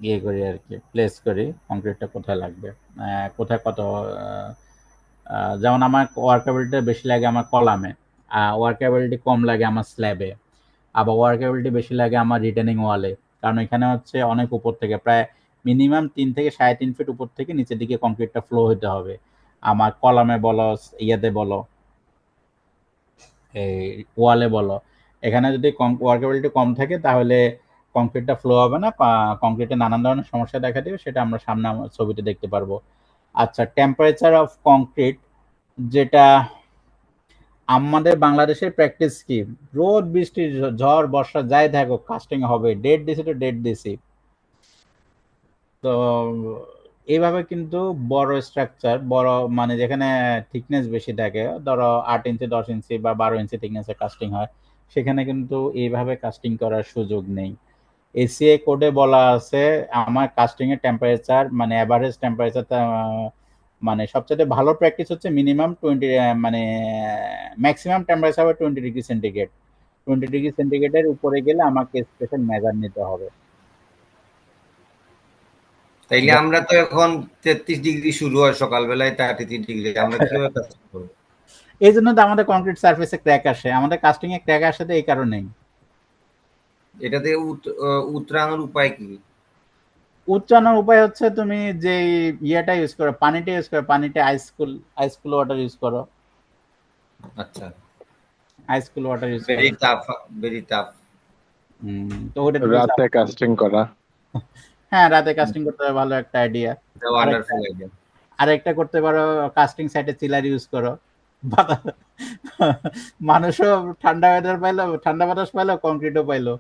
ইয়ে করি আর কি, প্লেস করি কংক্রিটটা কোথায় লাগবে, কোথায় কত। যেমন আমার ওয়ার্কেবিলিটি বেশি লাগে আমার কলামে, ওয়ার্কেবিলিটি কম লাগে আমার স্ল্যাবে, আবার ওয়ার্কেবিলিটি বেশি লাগে আমার রিটেনিং ওয়ালে। কারণ এখানে হচ্ছে অনেক উপর থেকে, প্রায় মিনিমাম 3 থেকে 3.5 ফিট উপর থেকে নিচের দিকে কংক্রিটটা ফ্লো হতে হবে। আমার কলামে বলো, ইয়াতে বলো, এই ওয়ালে বলো, এখানে যদি ওয়ার্কেবিলিটি কম থাকে তাহলে কংক্রিটটা ফ্লো হবে না, কংক্রিটে নানান ধরনের সমস্যা দেখা দেবে, সেটা আমরা সামনে ছবিতে দেখতে পারবো। আচ্ছা, টেম্পারেচার অফ কংক্রিট, যেটা আমাদের বাংলাদেশের প্র্যাকটিস কি, রোদ বৃষ্টি ঝড় বর্ষা যাই থাকুক কাস্টিং হবে, ডেট দিছি তো ডেট দিছি। তো এইভাবে কিন্তু বড় স্ট্রাকচার, বড় মানে যেখানে থিকনেস বেশি থাকে, ধরো 8 ইঞ্চি 10 ইঞ্চি বা 12 ইঞ্চি থিকনেসের কাস্টিং হয়, সেখানে কিন্তু এইভাবে কাস্টিং করার সুযোগ নেই। এসিআই কোডে বলা আছে আমার কাস্টিং এর টেম্পারেচার মানে এভারেজ টেম্পারেচার, মানে সবচেয়ে ভালো প্র্যাকটিস হচ্ছে মিনিমাম 20, মানে ম্যাক্সিমাম টেম্পারেচার হবে 20 ডিগ্রি সেন্টিগ্রেড। 20 ডিগ্রি সেন্টিগ্রেডের উপরে গেলে আমাকে স্পেশাল মেজার নিতে হবে। তাইলে আমরা তো এখন 33 ডিগ্রি শুরু হয় সকালবেলায়, 33 ডিগ্রি, আমরা কিভাবে কাজ করবো? এই জন্য তো আমাদের কংক্রিট সারফেসে ক্র্যাক আসে, আমাদের কাস্টিং এ ক্র্যাক আসে তো এই কারণেই। এটাতে উতরানোর উপায় কি? উচ্চারণের উপায় হচ্ছে তুমি যে ইয়েটা ইউজ করো, পানিটা ইউজ করো, পানিতে আইস কুল ওয়াটার ইউজ করো, আচ্ছা, আইস কুল ওয়াটার ইউজ করো। Very tough, very tough. তো ওটা রাতে কাস্টিং করা। হ্যাঁ, রাতে কাস্টিং করতে হবে, ভালো একটা আইডিয়া। Wonderful idea. আরেকটা করতে পারো, কাস্টিং সাইটে চিলার ইউজ করো। মানুষও ঠান্ডা ওয়েদার পাইলো, ঠান্ডা বাতাস পাইলো, কংক্রিটও পাইলো।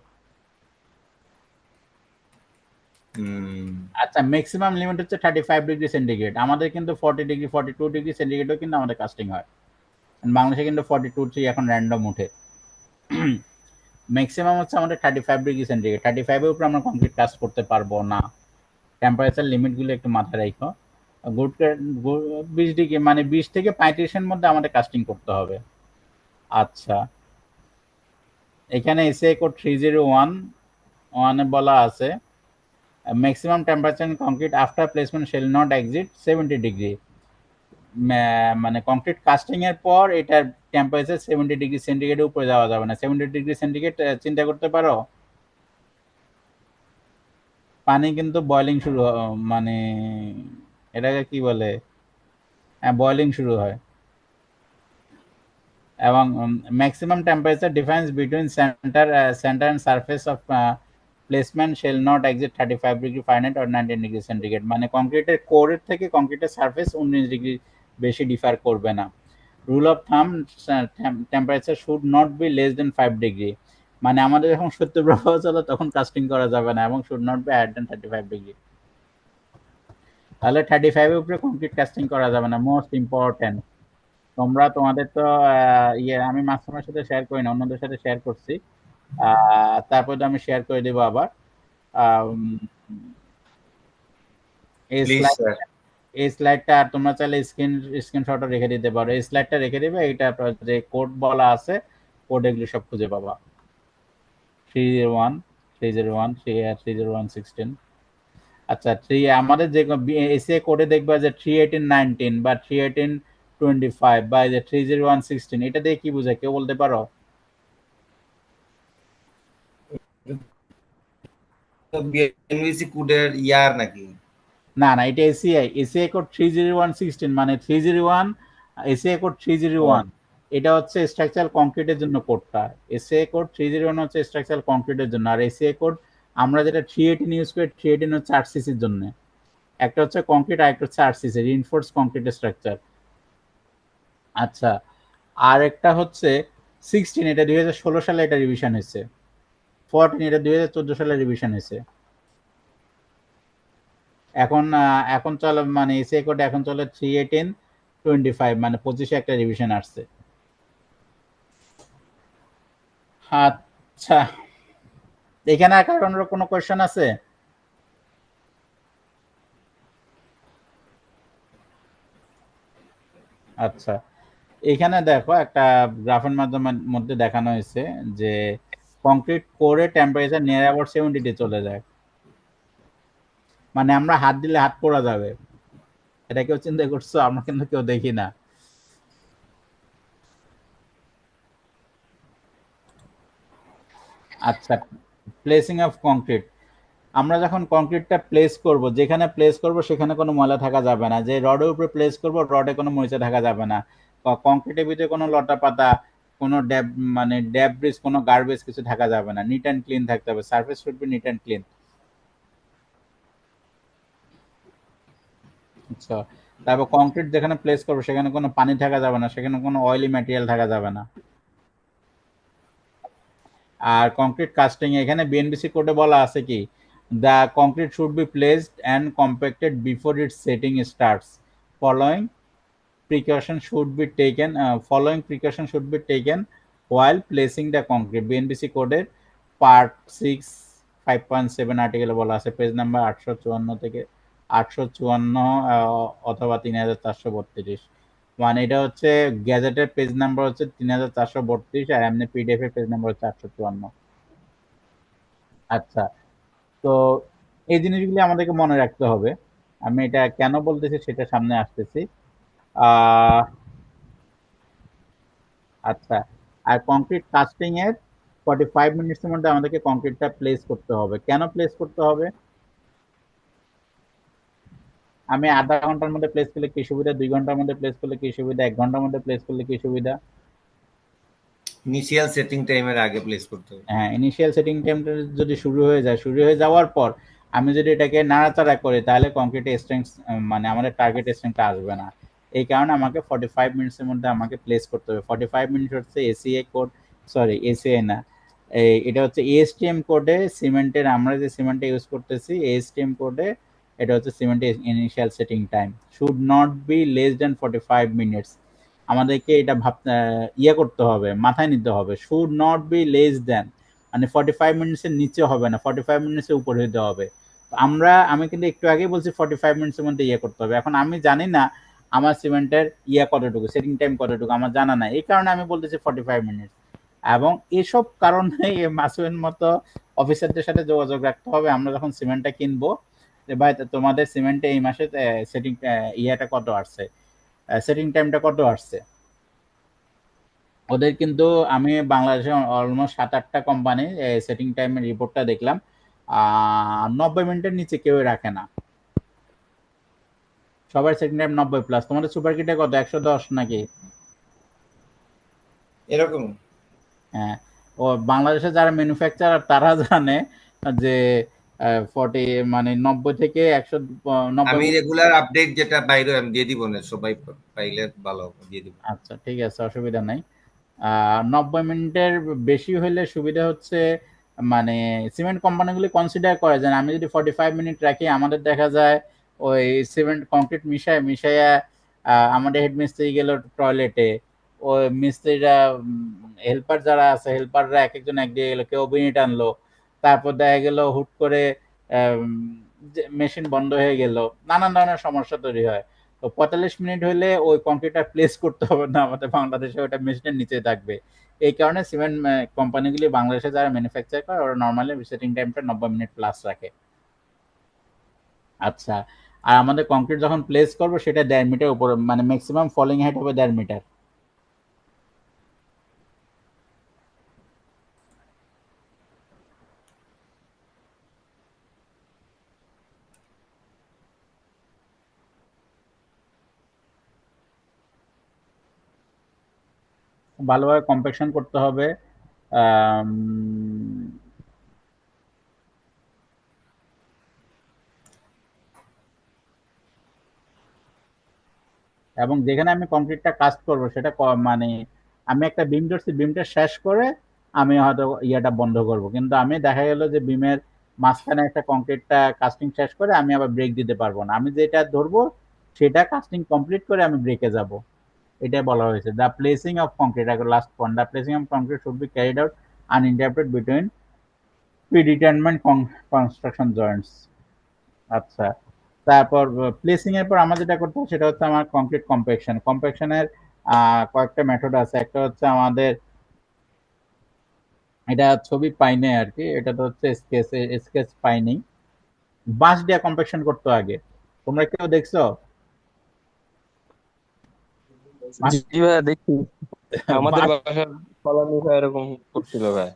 আচ্ছা, ম্যাক্সিমাম লিমিট হচ্ছে 35 ডিগ্রি সেন্টিগ্রেড, আমাদের কিন্তু 40 ডিগ্রি 42 ডিগ্রি সেন্টিগ্রেডও কিন্তু আমাদের কাস্টিং হয়। বাংলাদেশে কিন্তু 42 এখন র্যান্ডম উঠে। ম্যাক্সিমাম হচ্ছে আমাদের 35 ডিগ্রি সেন্টিগ্রেড, 35 এর উপর আমরা কংক্রিট কাজ করতে পারবো না। টেম্পারেচার লিমিটগুলো একটু মাথায় রাখো। 20 ডিগ্রি মানে 20 থেকে 35-এর মধ্যে আমাদের কাস্টিং করতে হবে। আচ্ছা, এখানে এসএ কোড 301 বলা আছে maximum temperature in concrete after placement shall not exceed 70 degree. মানে কংক্রিট কাস্টিং এর পর এটার টেম্পারেচার 70 ডিগ্রি সেন্টিগ্রেডের উপরে যাওয়া যাবে না। 70 ডিগ্রি সেন্টিগ্রেড চিন্তা করতে পারো, পানি কিন্তু বয়লিং শুরু মানে এটাকে কি বলে, হ্যাঁ বয়লিং শুরু হয়। এবং maximum temperature difference between centre and surface of placement shall not exceed 35 ডিগ্রি ফারেনহাইট অর 19 ডিগ্রি সেন্টিগ্রেড। মানে কংক্রিটের কোরের থেকে কংক্রিটের সারফেস 19 ডিগ্রি বেশি ডিফার করবে না। Rule of thumb, temperature should not be less than 5 degree. মানে আমাদের যখন শৈত্যপ্রবাহ চলে তখন কাস্টিং করা যাবে না এবং should not be higher than 35 degree. তাহলে 35 এর উপরে কংক্রিট কাস্টিং করা যাবে না, মোস্ট ইম্পর্টেন্ট। তোমরা তোমাদের তো আমি মাস্টারের সাথে শেয়ার করি না, অন্যদের সাথে শেয়ার করছি, তারপর তো আমি শেয়ার করে দেবো আবার। এই প্লিজ স্লাইড, স্যার। এই স্লাইডটা তোমরা চাইলে স্ক্রিনশটও রেখে দিতে পারো। এই স্লাইডটা রেখে দিবে, এটা যে কোড বলা আছে কোড এগুলো সব খুঁজে পাবা। 301 301 301 16। আচ্ছা, আমাদের যে এসিএ কোডে দেখবা যে 318 19 বা 318 25 বা এই যে 301 16, এটা দিয়ে কি বোঝায় কেউ বলতে পারো? বিএনবিসি কোডের ইয়ার নাকি? না না, এটা এসিআই কোড 301 16, মানে 301 এসিআই কোড 301, এটা হচ্ছে স্ট্রাকচারাল কংক্রিটের জন্য কোডটা। এসিআই কোড 301 হচ্ছে স্ট্রাকচারাল কংক্রিটের জন্য, আর এসিআই কোড আমরা যেটা 318 ইউজ করি, 318 হচ্ছে আরসিসির জন্য। একটা হচ্ছে কংক্রিট আর একটা হচ্ছে আরসিসি, রিইনফোর্স কংক্রিটের স্ট্রাকচার। আচ্ছা, আর একটা হচ্ছে 16, এটা 2016 সালে এটা রিভিশন হয়েছে। 14 এটা 2014 সালে রিভিশন হয়েছে। এখন চলে মানে এসিআই কোড এখন চলে 318 25, মানে 25-এ একটা রিভিশন আসছে। আচ্ছা, এখানে আর কারোর কোনো কোয়েশ্চেন আছে? আচ্ছা, এখানে দেখো একটা গ্রাফের মধ্যে দেখানো হয়েছে যে concrete core temperature near about 70 চলে যায়, মানে আমরা হাত দিলে হাত পোড়া যাবে। এটা কেউ চিন্তা করছো? আমরা কিন্তু কেউ দেখি না। আচ্ছা, প্লেসিং অফ কংক্রিট, আমরা যখন কংক্রিটটা প্লেস করব, যেখানে প্লেস করব সেখানে কোনো ময়লা থাকা যাবে না। যে রডের উপরে প্লেস করব রডে কোনো মরিচা থাকা যাবে না। কংক্রিটের ভিতরে কোনো লতা পাতা, কোনো ড্যাবরিজ, কোনো গার্বেজ কিছু থাকা যাবে না। নিট অ্যান্ড ক্লিন থাকতে হবে, surface should be neat and clean. আচ্ছা, তারপর কংক্রিট যেখানে প্লেস করবো সেখানে কোনো পানি থাকা যাবে না, সেখানে কোনো অয়েলি ম্যাটেরিয়াল থাকা যাবে না। আর কংক্রিট কাস্টিং, এখানে বিএনবিসি কোডে বলা আছে কি, the concrete should be placed and compacted before it's setting starts, following precaution should be taken while placing the concrete। BNBC কোডের পার্ট 6 5.7 আর্টিকেলে বলা আছে, পেজ নাম্বার 854 থেকে 854 অথবা 3432। মানে এটা হচ্ছে গ্যাজেটের পেজ নাম্বার হচ্ছে 3432 আর এমনি পিডিএফ এর পেজ নাম্বার হচ্ছে 854। আচ্ছা, তো এই জিনিসগুলি আমাদেরকে মনে রাখতে হবে। আমি এটা কেন বলতেছি সেটা সামনে আসতেছি। আচ্ছা, আর কংক্রিট কাস্টিং এর 45 মিনিটসের মধ্যে আমাদেরকে কংক্রিটটা প্লেস করতে হবে। কেন প্লেস করতে হবে? আমি আধা ঘন্টার মধ্যে প্লেস করলে কি সুবিধা, 2 ঘন্টার মধ্যে প্লেস করলে কি সুবিধা, 1 ঘন্টার মধ্যে প্লেস করলে কি সুবিধা? ইনিশিয়াল সেটিং টাইমের আগে প্লেস করতে হবে। হ্যাঁ, ইনিশিয়াল সেটিং টাইমটা যদি শুরু হয়ে যায়, শুরু হয়ে যাওয়ার পর আমি যদি এটাকে নাড়াচাড়া করি তাহলে কংক্রিটের স্ট্রেংথ মানে আমাদের টার্গেট স্ট্রেংথটা আসবে না। এই কারণে আমাকে 45 মিনিটসের মধ্যে আমাকে প্লেস করতে হবে। 45 মিনিট হচ্ছে এসিএ কোড, সরি এসিএ না, এটা হচ্ছে এএসটিএম কোডে সিমেন্টের, আমরা যে সিমেন্টটা ইউজ করতেছি এএসটিএম কোডে এটা হচ্ছে সিমেন্টের initial setting time should not be less than 45 minutes. আমাদেরকে এটা করতে হবে, মাথায় নিতে হবে, should not be less than, মানে 45 মিনিটসের নিচে হবে না, 45 মিনিটসের উপরে হতে হবে। আমি কিন্তু একটু আগে বলছি 45 মিনিটসের মধ্যে করতে হবে। এখন আমি জানি না আমার সিমেন্টের কতটুকু, সেটিং টাইম কতটুকু আমার জানা নাই, এই কারণে আমি বলতেছি 45 মিনিট। এবং এসব কারণে মাসুমের মতো অফিসারদের সাথে যোগাযোগ রাখতে হবে আমরা যখন সিমেন্টটা কিনবো, যে ভাই তোমাদের সিমেন্টে এই মাসে সেটিং ইয়াটা কত আসছে, সেটিং টাইমটা কত আসছে। ওদের কিন্তু আমি বাংলাদেশে অলমোস্ট 7-8টা কোম্পানি সেটিং টাইমের রিপোর্টটা দেখলাম, 90 মিনিটের নিচে কেউ রাখে না, সবার সেটিং টাইম 90+। তোমাদের সুপার কিটে কত, 110 নাকি? এরকম হ্যাঁ, ও বাংলাদেশে যারা ম্যানুফ্যাকচারার তারা জানে যে 40 মানে 90 থেকে 190। আমি রেগুলার আপডেট যেটা বাইরে আমি দিয়ে দিব না, সবাই পাইলে ভালো হবে, দিয়ে দিব। আচ্ছা ঠিক আছে, অসুবিধা নাই। 90 মিনিটের বেশি হলে সুবিধা হচ্ছে মানে সিমেন্ট কোম্পানিগুলি কনসিডার করে যে আমি যদি 45 মিনিট রাখি, আমাদের দেখা যায় ওই সিমেন্ট কংক্রিট মিশায় মিশাইয়া আমাদের হেড মিস্ত্রি গেল টয়লেটে, ওই মিস্ত্রিরা হেল্পার যারা আছে হেল্পাররা এক একজন একদিকে গেলো, কেউ বিনিট আনলো, তারপর দেখা গেল হুট করে মেশিন বন্ধ হয়ে গেল, নানান ধরনের সমস্যা তৈরি হয়। তো 45 মিনিট হলে ওই কংক্রিটটা প্লেস করতে হবে না আমাদের বাংলাদেশে, ওটা মেশিনের নিচে থাকবে। এই কারণে সিমেন্ট কোম্পানিগুলি বাংলাদেশে যারা ম্যানুফ্যাকচার করে ওরা নর্মালি সেটিং টাইমটা 90 মিনিট প্লাস রাখে। আচ্ছা, আর আমাদের কংক্রিট যখন প্লেস করবো সেটা 1.5 মিটার উপরে, মানে ম্যাক্সিমাম ফলিং হাইট হবে 1.5 মিটার। ভালোভাবে কম্প্যাকশন করতে হবে। আম, এবং যেখানে আমি কংক্রিটটা কাস্ট করব সেটা মানে আমি একটা বিম ধরছি, বিমটা শেষ করে আমি হয়তো ইয়াটা বন্ধ করব, কিন্তু আমি দেখা গেল যে বিমের মাঝখানে একটা কংক্রিটটা কাস্টিং শেষ করে আমি আবার ব্রেক দিতে পারবো না, আমি যেটা ধরবো সেটা কাস্টিং কমপ্লিট করে আমি ব্রেকে যাব। এটাই বলা হয়েছে the placing of concrete, last point, the placing of concrete should be carried out uninterrupted between predetermined construction joints. আচ্ছা, তারপর প্লেসিং এর পর আমার যেটা করতে হবে সেটা হচ্ছে আমার কংক্রিট কম্প্যাকশন। কম্প্যাকশনের কয়েকটা মেথড আছে, একটা হচ্ছে আমাদের এটা ছবি পাইনি আর কি, এটা তো হচ্ছে স্কেচ পাইনি, বাঁশ দিয়ে কম্প্যাকশন করতে আগে, তোমরা কেউ দেখছো? জি ভাইয়া দেখছি, আমাদের বাঁশ বাসার কলোনি এরকম করছিল ভাই।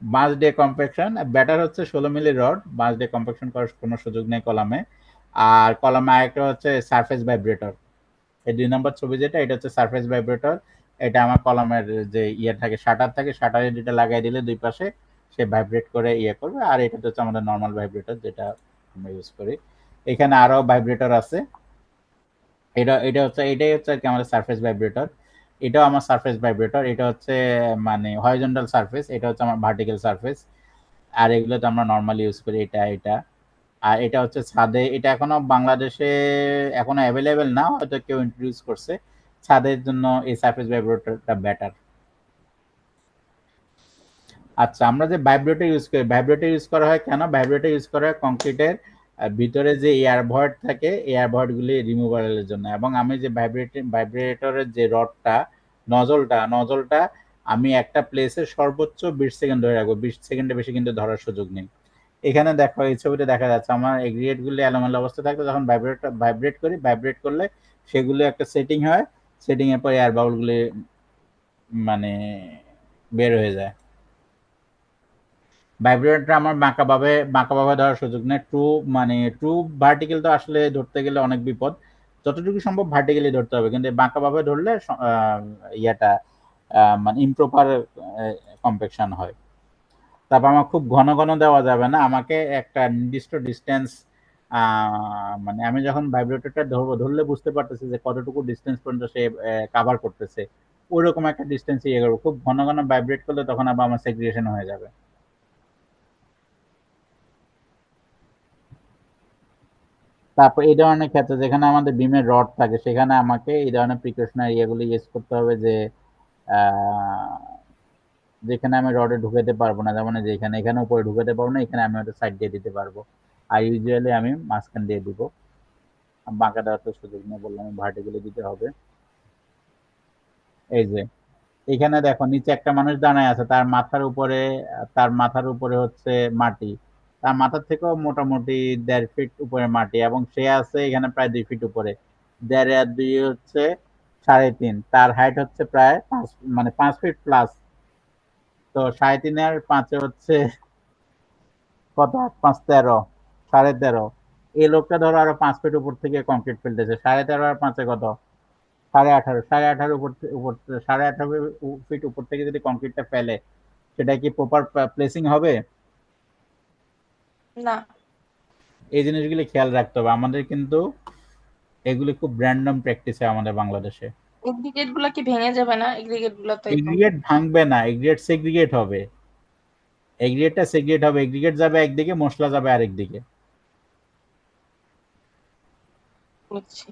বাঁশ দিয়ে কম্প্যাকশন ব্যাটার হচ্ছে 16 মিলি রড, বাঁশ দিয়ে কম্প্যাকশন করার কোনো সুযোগ নেই কলামে। আর কলামে আরেকটা হচ্ছে সারফেস ভাইব্রেটর, এই 2 নম্বর ছবি যেটা, এটা হচ্ছে সারফেস ভাইব্রেটর। এটা আমার কলমের যে ইয়ে থাকে, শাটার থাকে, শাটারে যেটা লাগাই দিলে দুই পাশে সে ভাইব্রেট করে ইয়ে করবে। আর এটা হচ্ছে আমাদের নর্মাল ভাইব্রেটর যেটা আমরা ইউজ করি। এখানে আরো ভাইব্রেটর আছে, এটা এটা হচ্ছে এটাই হচ্ছে আর কি আমাদের সারফেস ভাইব্রেটর। এটাও আমার সারফেস ভাইব্রেটর, এটা হচ্ছে মানে হরিজন্টাল সারফেস, এটা হচ্ছে আমার ভার্টিক্যাল সারফেস। আর এগুলো তো আমরা নর্মালি ইউজ করি, এটা এটা। আর এটা হচ্ছে ছাদে, এটা এখনো বাংলাদেশে এখনো অ্যাভেলেবেল না, হয়তো কেউ ইন্ট্রোডিউস করছে। ছাদের জন্য এই সারফেস ভাইব্রেটরটা বেটার। আচ্ছা, আমরা যে ভাইব্রেটর ইউজ করি, ভাইব্রেটর ইউজ করা হয় কেন? ভাইব্রেটর ইউজ করা হয় কংক্রিটের ভিতরে যে এয়ার ভয়েড থাকে, এয়ার ভয়েডগুলি রিমুভালের জন্য। এবং আমি যে ভাইব্রেটরের যে রডটা, নজলটা আমি একটা প্লেসে সর্বোচ্চ 20 সেকেন্ড ধরে রাখবো, 20 সেকেন্ডের বেশি কিন্তু ধরার সুযোগ নেই। এখানে দেখো, এই ছবিতে দেখা যাচ্ছে আমার এগ্রিগেট গুলি এলোমেলো অবস্থা থাকবে, যখন ভাইব্রেট করি, ভাইব্রেট করলে সেগুলো একটা সেটিং হয়, সেটিং এর পর এয়ার বাবল গুলি মানে বের হয়ে যায়। ভাইব্রেটরটা আমার বাঁকাভাবে ধরার সুযোগ নেই। মানে ট্রু ভার্টিক্যাল তো আসলে ধরতে গেলে অনেক বিপদ, যতটুকু সম্ভব ভার্টিক্যালি ধরতে হবে, কিন্তু বাঁকাভাবে ধরলে ইয়াটা মানে ইমপ্রপার কম্পেকশন হয়। তারপর আমার খুব ঘন ঘন দেওয়া যাবে না, আমাকে একটা নির্দিষ্ট ডিস্টেন্স, মানে আমি যখন ভাইব্রেটরটা ধরবো, ধরলে বুঝতে পারতেছি যে কতটুকু ডিস্টেন্স পর্যন্ত সে কাভার করতেছে, ওইরকম একটা ডিস্টেন্স ইয়ে করবো। খুব ঘন ঘন ভাইব্রেট করলে তখন আবার আমার সেগ্রিগেশন হয়ে যাবে। তারপর এই ধরনের ক্ষেত্রে যেখানে আমাদের বিমের রড থাকে সেখানে আমাকে এই ধরনের প্রিকশনারি ইয়েগুলো ইউজ করতে হবে, যে আহ, যেখানে আমি রডে ঢুকাতে পারবো না, যেমন এই যে এখানে এখানে উপরে ঢুকাতে পারবো না, এখানে আমি হয়তো সাইড দিয়ে দিতে পারবো। আর ইউজুয়ালি আমি মাঝখান দিয়ে দিব, বাঁকা দেওয়ার তো সুযোগ নেই, বললাম ভার্টিক্যালি দিতে হবে। এই যে এখানে দেখো নিচে একটা মানুষ দাঁড়ায় আছে, তার মাথার উপরে হচ্ছে মাটি, তার মাথার থেকেও মোটামুটি 1.5 ফিট উপরে মাটি, এবং সে আছে এখানে প্রায় 2 ফিট উপরে। 1.5 আর 2 হচ্ছে 3.5, তার হাইট হচ্ছে প্রায় 5 ফিট প্লাস। তো 3.5 আর 5 হচ্ছে কত, 8 5 13, 13.5। এই লোকটা ধরো আরো 5 ফিট উপর থেকে কংক্রিট ফেলতেছে, 13.5 আর 5 কত, 18.5, 18.5 উপর উপর 18.5 ফিট উপর থেকে যদি কংক্রিটটা ফেলে, সেটা কি প্রপার প্লেসিং হবে? না, এই জিনিসগুলি খেয়াল রাখতে হবে আমাদের, কিন্তু এগুলি খুব র্যান্ডম প্র্যাকটিস হয় আমাদের বাংলাদেশে। এগ্রিগেট গুলা কি ভেঙে যাবে না? এগ্রিগেট গুলা তো একদম এগ্রিগেট ভাঙবে না, এগ্রিগেট সেগ্রিগেট হবে, এগ্রিগেট যাবে একদিকে, মশলা যাবে আরেক দিকে। বুঝছি।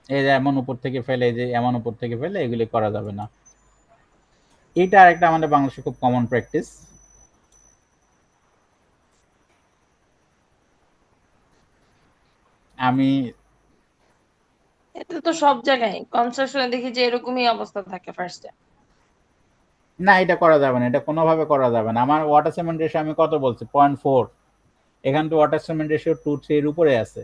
এই যে এমন উপর থেকে ফেলে, এই যে এমন উপর থেকে ফেলে, এগুলি করা যাবে না। এটা আরেকটা আমাদের বাংলাদেশে খুব কমন প্র্যাকটিস। আমি এটা তো সব জায়গায় কনস্ট্রাকশনে দেখি যে এরকমই অবস্থা থাকে ফার্স্টে। না, এটা করা যাবে না, এটা কোনোভাবে করা যাবে না। আমার ওয়াটার সিমেন্ট রেশিও আমি কত বলছি, 0.4, এখান তো ওয়াটার সিমেন্ট রেশিও 2-3 এর উপরে আছে।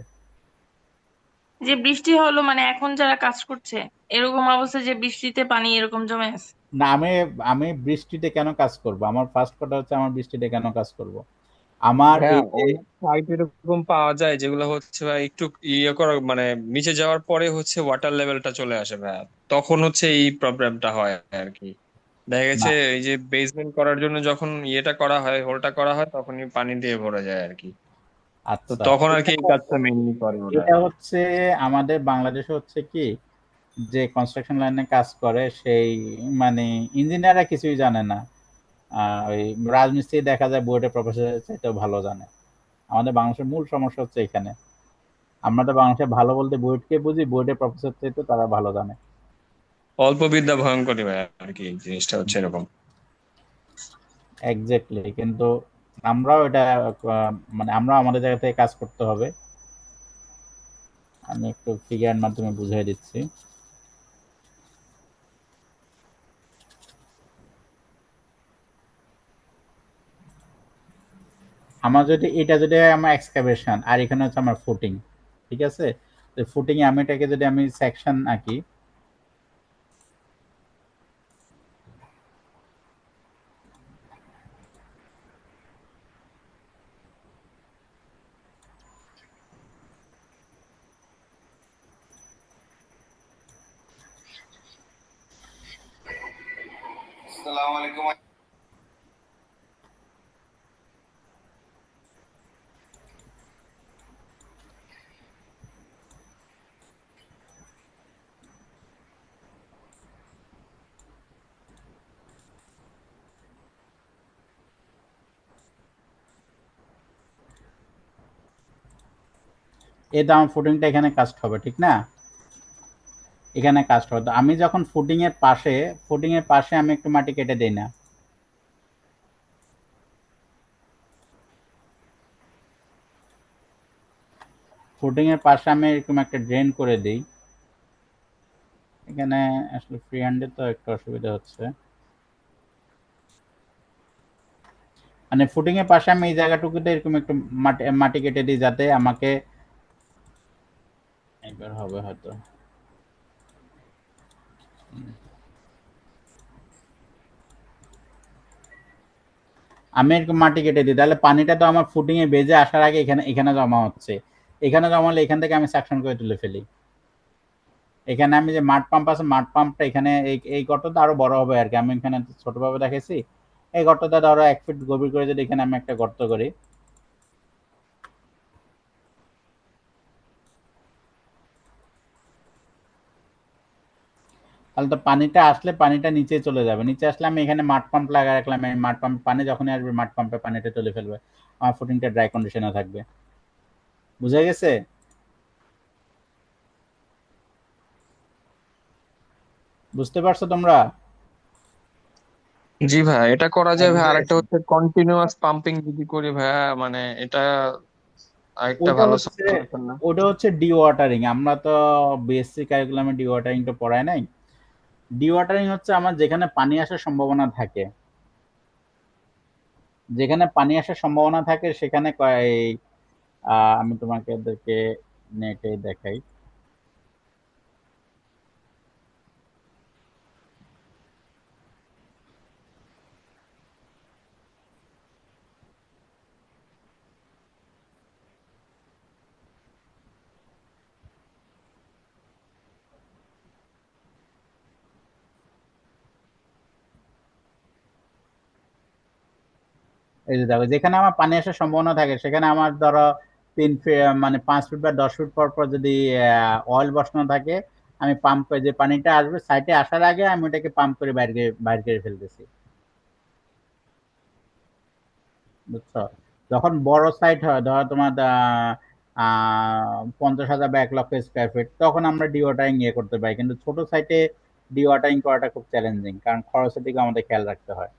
যে বৃষ্টি হলো মানে এখন যারা কাজ করছে এরকম অবস্থা যে বৃষ্টিতে পানি এরকম জমে আছে। না, আমি আমি বৃষ্টিতে কেন কাজ করব? আমার ফার্স্ট কথা হচ্ছে, আমার বৃষ্টিতে কেন কাজ করব? আমার ভাইয়া এই যে অনেক সাইট এরকম পাওয়া যায় যেগুলো হচ্ছে ভাই একটু ইয়ে করা মানে নিচে যাওয়ার পরে হচ্ছে ওয়াটার লেভেলটা চলে আসে ভাইয়া, তখন হচ্ছে এই প্রবলেমটা হয় আর কি। দেখা গেছে না, এই যে বেসমেন্ট করার জন্য যখন ইয়েটা করা হয়, হোলটা করা হয়, তখনই পানি দিয়ে ভরে যায় আর কি। তো আচ্ছা, তখন আর কি এই কাজটা মেইনলি করে ওরা। এটা হচ্ছে আমাদের বাংলাদেশে হচ্ছে কি, যে কনস্ট্রাকশন লাইনে কাজ করে সেই ইঞ্জিনিয়াররা কিছুই জানে না। ওই রাজমিস্ত্রি দেখা যায় বুয়েটের প্রফেসরের চাইতেও ভালো জানে। আমাদের বাংলাদেশের মূল সমস্যা হচ্ছে এখানে। আমরা তো বাংলাদেশে ভালো বলতে বুয়েটকে বুঝি, বুয়েটের প্রফেসর চাইতে তারা ভালো জানে। অল্প বিদ্যা ভয়ঙ্করী ভাই আর কি, এই জিনিসটা হচ্ছে এরকম। এক্স্যাক্টলি, কিন্তু আমরাও এটা আমরাও আমাদের জায়গা থেকে কাজ করতে হবে। আমি একটু ফিগারের মাধ্যমে বুঝিয়ে দিচ্ছি। এটা যদি আমার এক্সকাভেশন, আর এখানে হচ্ছে আমার ফুটিং, ঠিক আছে? তো ফুটিং এ এটাকে যদি আমি সেকশন আঁকি, আসসালামু আলাইকুম। এই তো আমার ফুটিংটা এখানে কাস্ট হবে, ঠিক না? এখানে কাস্ট হবে। তো আমি যখন ফুটিং এর পাশে আমি একটু মাটি কেটে দেই না? ফুটিং এর পাশে আমি এরকম একটা ড্রেন করে দিই। এখানে আসলে ফ্রি হ্যান্ডে তো একটু অসুবিধা হচ্ছে। ফুটিং এর পাশে আমি এই জায়গাটুকুতে এরকম একটু মাটি কেটে দিই, যাতে আমাকে এবার হবে হয়তো। আমি এরকম মাটি কেটে দিই, তাহলে পানিটা তো আমার ফুটিং এ বেজে আসার আগে এখানে এখানে জমা হচ্ছে। এখানে জমালে এখান থেকে আমি সাকশন করে তুলে ফেলি। এখানে আমি যে মাড পাম্প আছে, মাড পাম্পটা এখানে এই গর্তটা আরো বড় হবে আর কি। আমি এখানে ছোটভাবে দেখেছি। এই গর্তটা ধরো 1 ফিট গভীর করে যদি এখানে আমি একটা গর্ত করি, তাহলে তো পানিটা আসলে পানিটা নিচে চলে যাবে। নিচে আসলে আমি এখানে মাড পাম্প লাগা রাখলাম, এই মাড পাম্প পানি যখনই আসবে মাড পাম্পে পানিটা তুলে ফেলবে, আমার ফুটিংটা ড্রাই কন্ডিশনে থাকবে। বুঝা গেছে? বুঝতে পারছো তোমরা? জি ভাই, এটা করা যায় ভাই। বুঝে আরেকটা গেছে। হচ্ছে কন্টিনিউয়াস পাম্পিং যদি করি ভাইয়া, মানে এটা আরেকটা ওটা ভালো হচ্ছে সলিউশন না? ওটা হচ্ছে ডি ওয়াটারিং। আমরা তো বিএসসি কারিকুলামে ডি ওয়াটারিংটা পড়ায় নাই। ডিওয়াটারিং হচ্ছে আমার যেখানে পানি আসার সম্ভাবনা থাকে, যেখানে পানি আসার সম্ভাবনা থাকে সেখানে আমি তোমাকে এদেরকে নেটে দেখাই। এই যে দেখো, যেখানে আমার পানি আসার সম্ভাবনা থাকে সেখানে আমার ধরো 3 ফিট মানে 5 ফিট বা 10 ফিট পর পর যদি অয়েল বসানো থাকে, আমি পাম্প করে যে পানিটা আসবে সাইটে আসার আগে আমি ওটাকে পাম্প করে বাইরে করে ফেলতেছি, বুঝছো? যখন বড় সাইট হয়, ধরো তোমার 50,000 বা 1 লক্ষ স্কোয়ার ফিট, তখন আমরা ডিওয়াটারিং করতে পারি, কিন্তু ছোট সাইটে ডিওয়াটারিং করাটা খুব চ্যালেঞ্জিং, কারণ খরচের দিকে আমাদের খেয়াল রাখতে হয়।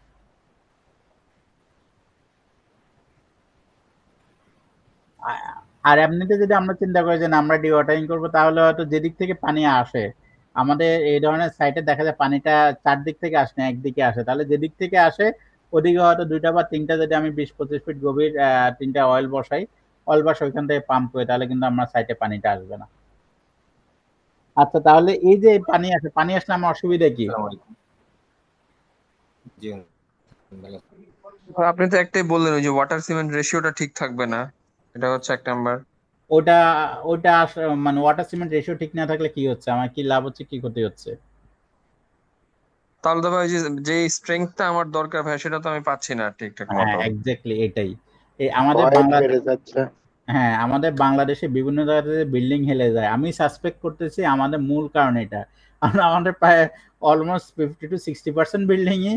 আর এমনিতে যদি আমরা চিন্তা করি যে না আমরা ডিওয়াটারিং করবো, তাহলে হয়তো যেদিক থেকে পানি আসে, আমাদের এই ধরনের সাইটে দেখা যায় পানিটা চারদিক থেকে আসে না, একদিকে আসে, তাহলে যেদিক থেকে আসে ওদিকে হয়তো 2টা বা 3টা, যদি আমি 20-25 ফিট গভীর 3টা অয়েল বসাই, ওইখান থেকে পাম্প করি, তাহলে কিন্তু আমার সাইটে পানিটা আসবে না। আচ্ছা, তাহলে এই যে পানি আসলে আমার অসুবিধা কি? আসসালামু আলাইকুম। জি ভালো। আপনি তো একটাই বললেন ওই যে ওয়াটার সিমেন্ট রেশিওটা ঠিক থাকবে না, এটা হচ্ছে এক নাম্বার। ওটা ওটা মানে ওয়াটার সিমেন্ট রেশিও ঠিক না থাকলে কি হচ্ছে, আমার কি লাভ হচ্ছে, কি ক্ষতি হচ্ছে? তাহলে তো ভাই ওই যে যে স্ট্রেংথটা আমার দরকার ভাই সেটা তো আমি পাচ্ছি না ঠিকঠাক হ্যাঁ, মতো। এক্স্যাক্টলি এটাই। এই আমাদের ভয়েড বাংলা বেড়ে যাচ্ছে। হ্যাঁ, আমাদের বাংলাদেশে বিভিন্ন জায়গাতে বিল্ডিং হেলে যায়, আমি সাসপেক্ট করতেছি আমাদের মূল কারণ এটা। আমাদের প্রায় অলমোস্ট 50-60% বিল্ডিংই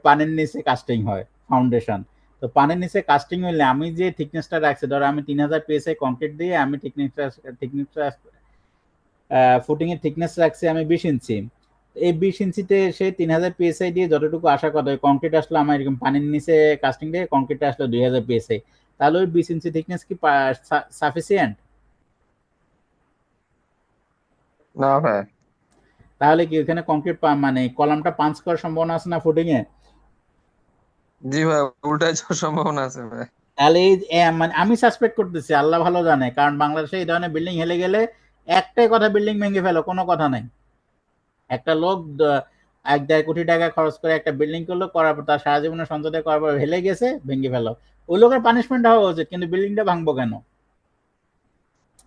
পানির নিচে কাস্টিং হয়, ফাউন্ডেশন। তো পানির নিচে কাস্টিং হইলে আমি যে থিকনেসটা রাখছি, ধরো আমি 3000 পিএসআই কংক্রিট দিয়ে আমি থিকনেসটা ফুটিং এর থিকনেস রাখছি আমি 20 ইঞ্চি। এই 20 ইঞ্চিতে সে 3000 পিএসআই দিয়ে যতটুকু আশা কথা, ওই কংক্রিট আসলো আমার এরকম পানির নিচে কাস্টিং দিয়ে কংক্রিট আসলো 2000 পিএসআই, তাহলে ওই 20 ইঞ্চি থিকনেস কি সাফিসিয়েন্ট? না ভাই। তাহলে কি ওখানে কংক্রিট মানে কলামটা পাঞ্চ করার সম্ভাবনা আছে না ফুটিং এ? জি ভাই, উল্টায় যাওয়ার সম্ভাবনা আছে ভাই। তাহলে এই মানে আমি সাসপেক্ট করতেছি, আল্লাহ ভালো জানে, কারণ বাংলাদেশে এই ধরনের বিল্ডিং হেলে গেলে একটাই কথা, বিল্ডিং ভেঙে ফেলো, কোনো কথা নাই। একটা লোক 1-1.5 কোটি টাকা খরচ করে একটা বিল্ডিং করলো, করার পর তার সারা জীবনের সঞ্চয় করার পর হেলে গেছে, ভেঙে ফেলো, ওই লোকের পানিশমেন্ট হওয়া উচিত, কিন্তু বিল্ডিংটা ভাঙবো কেন?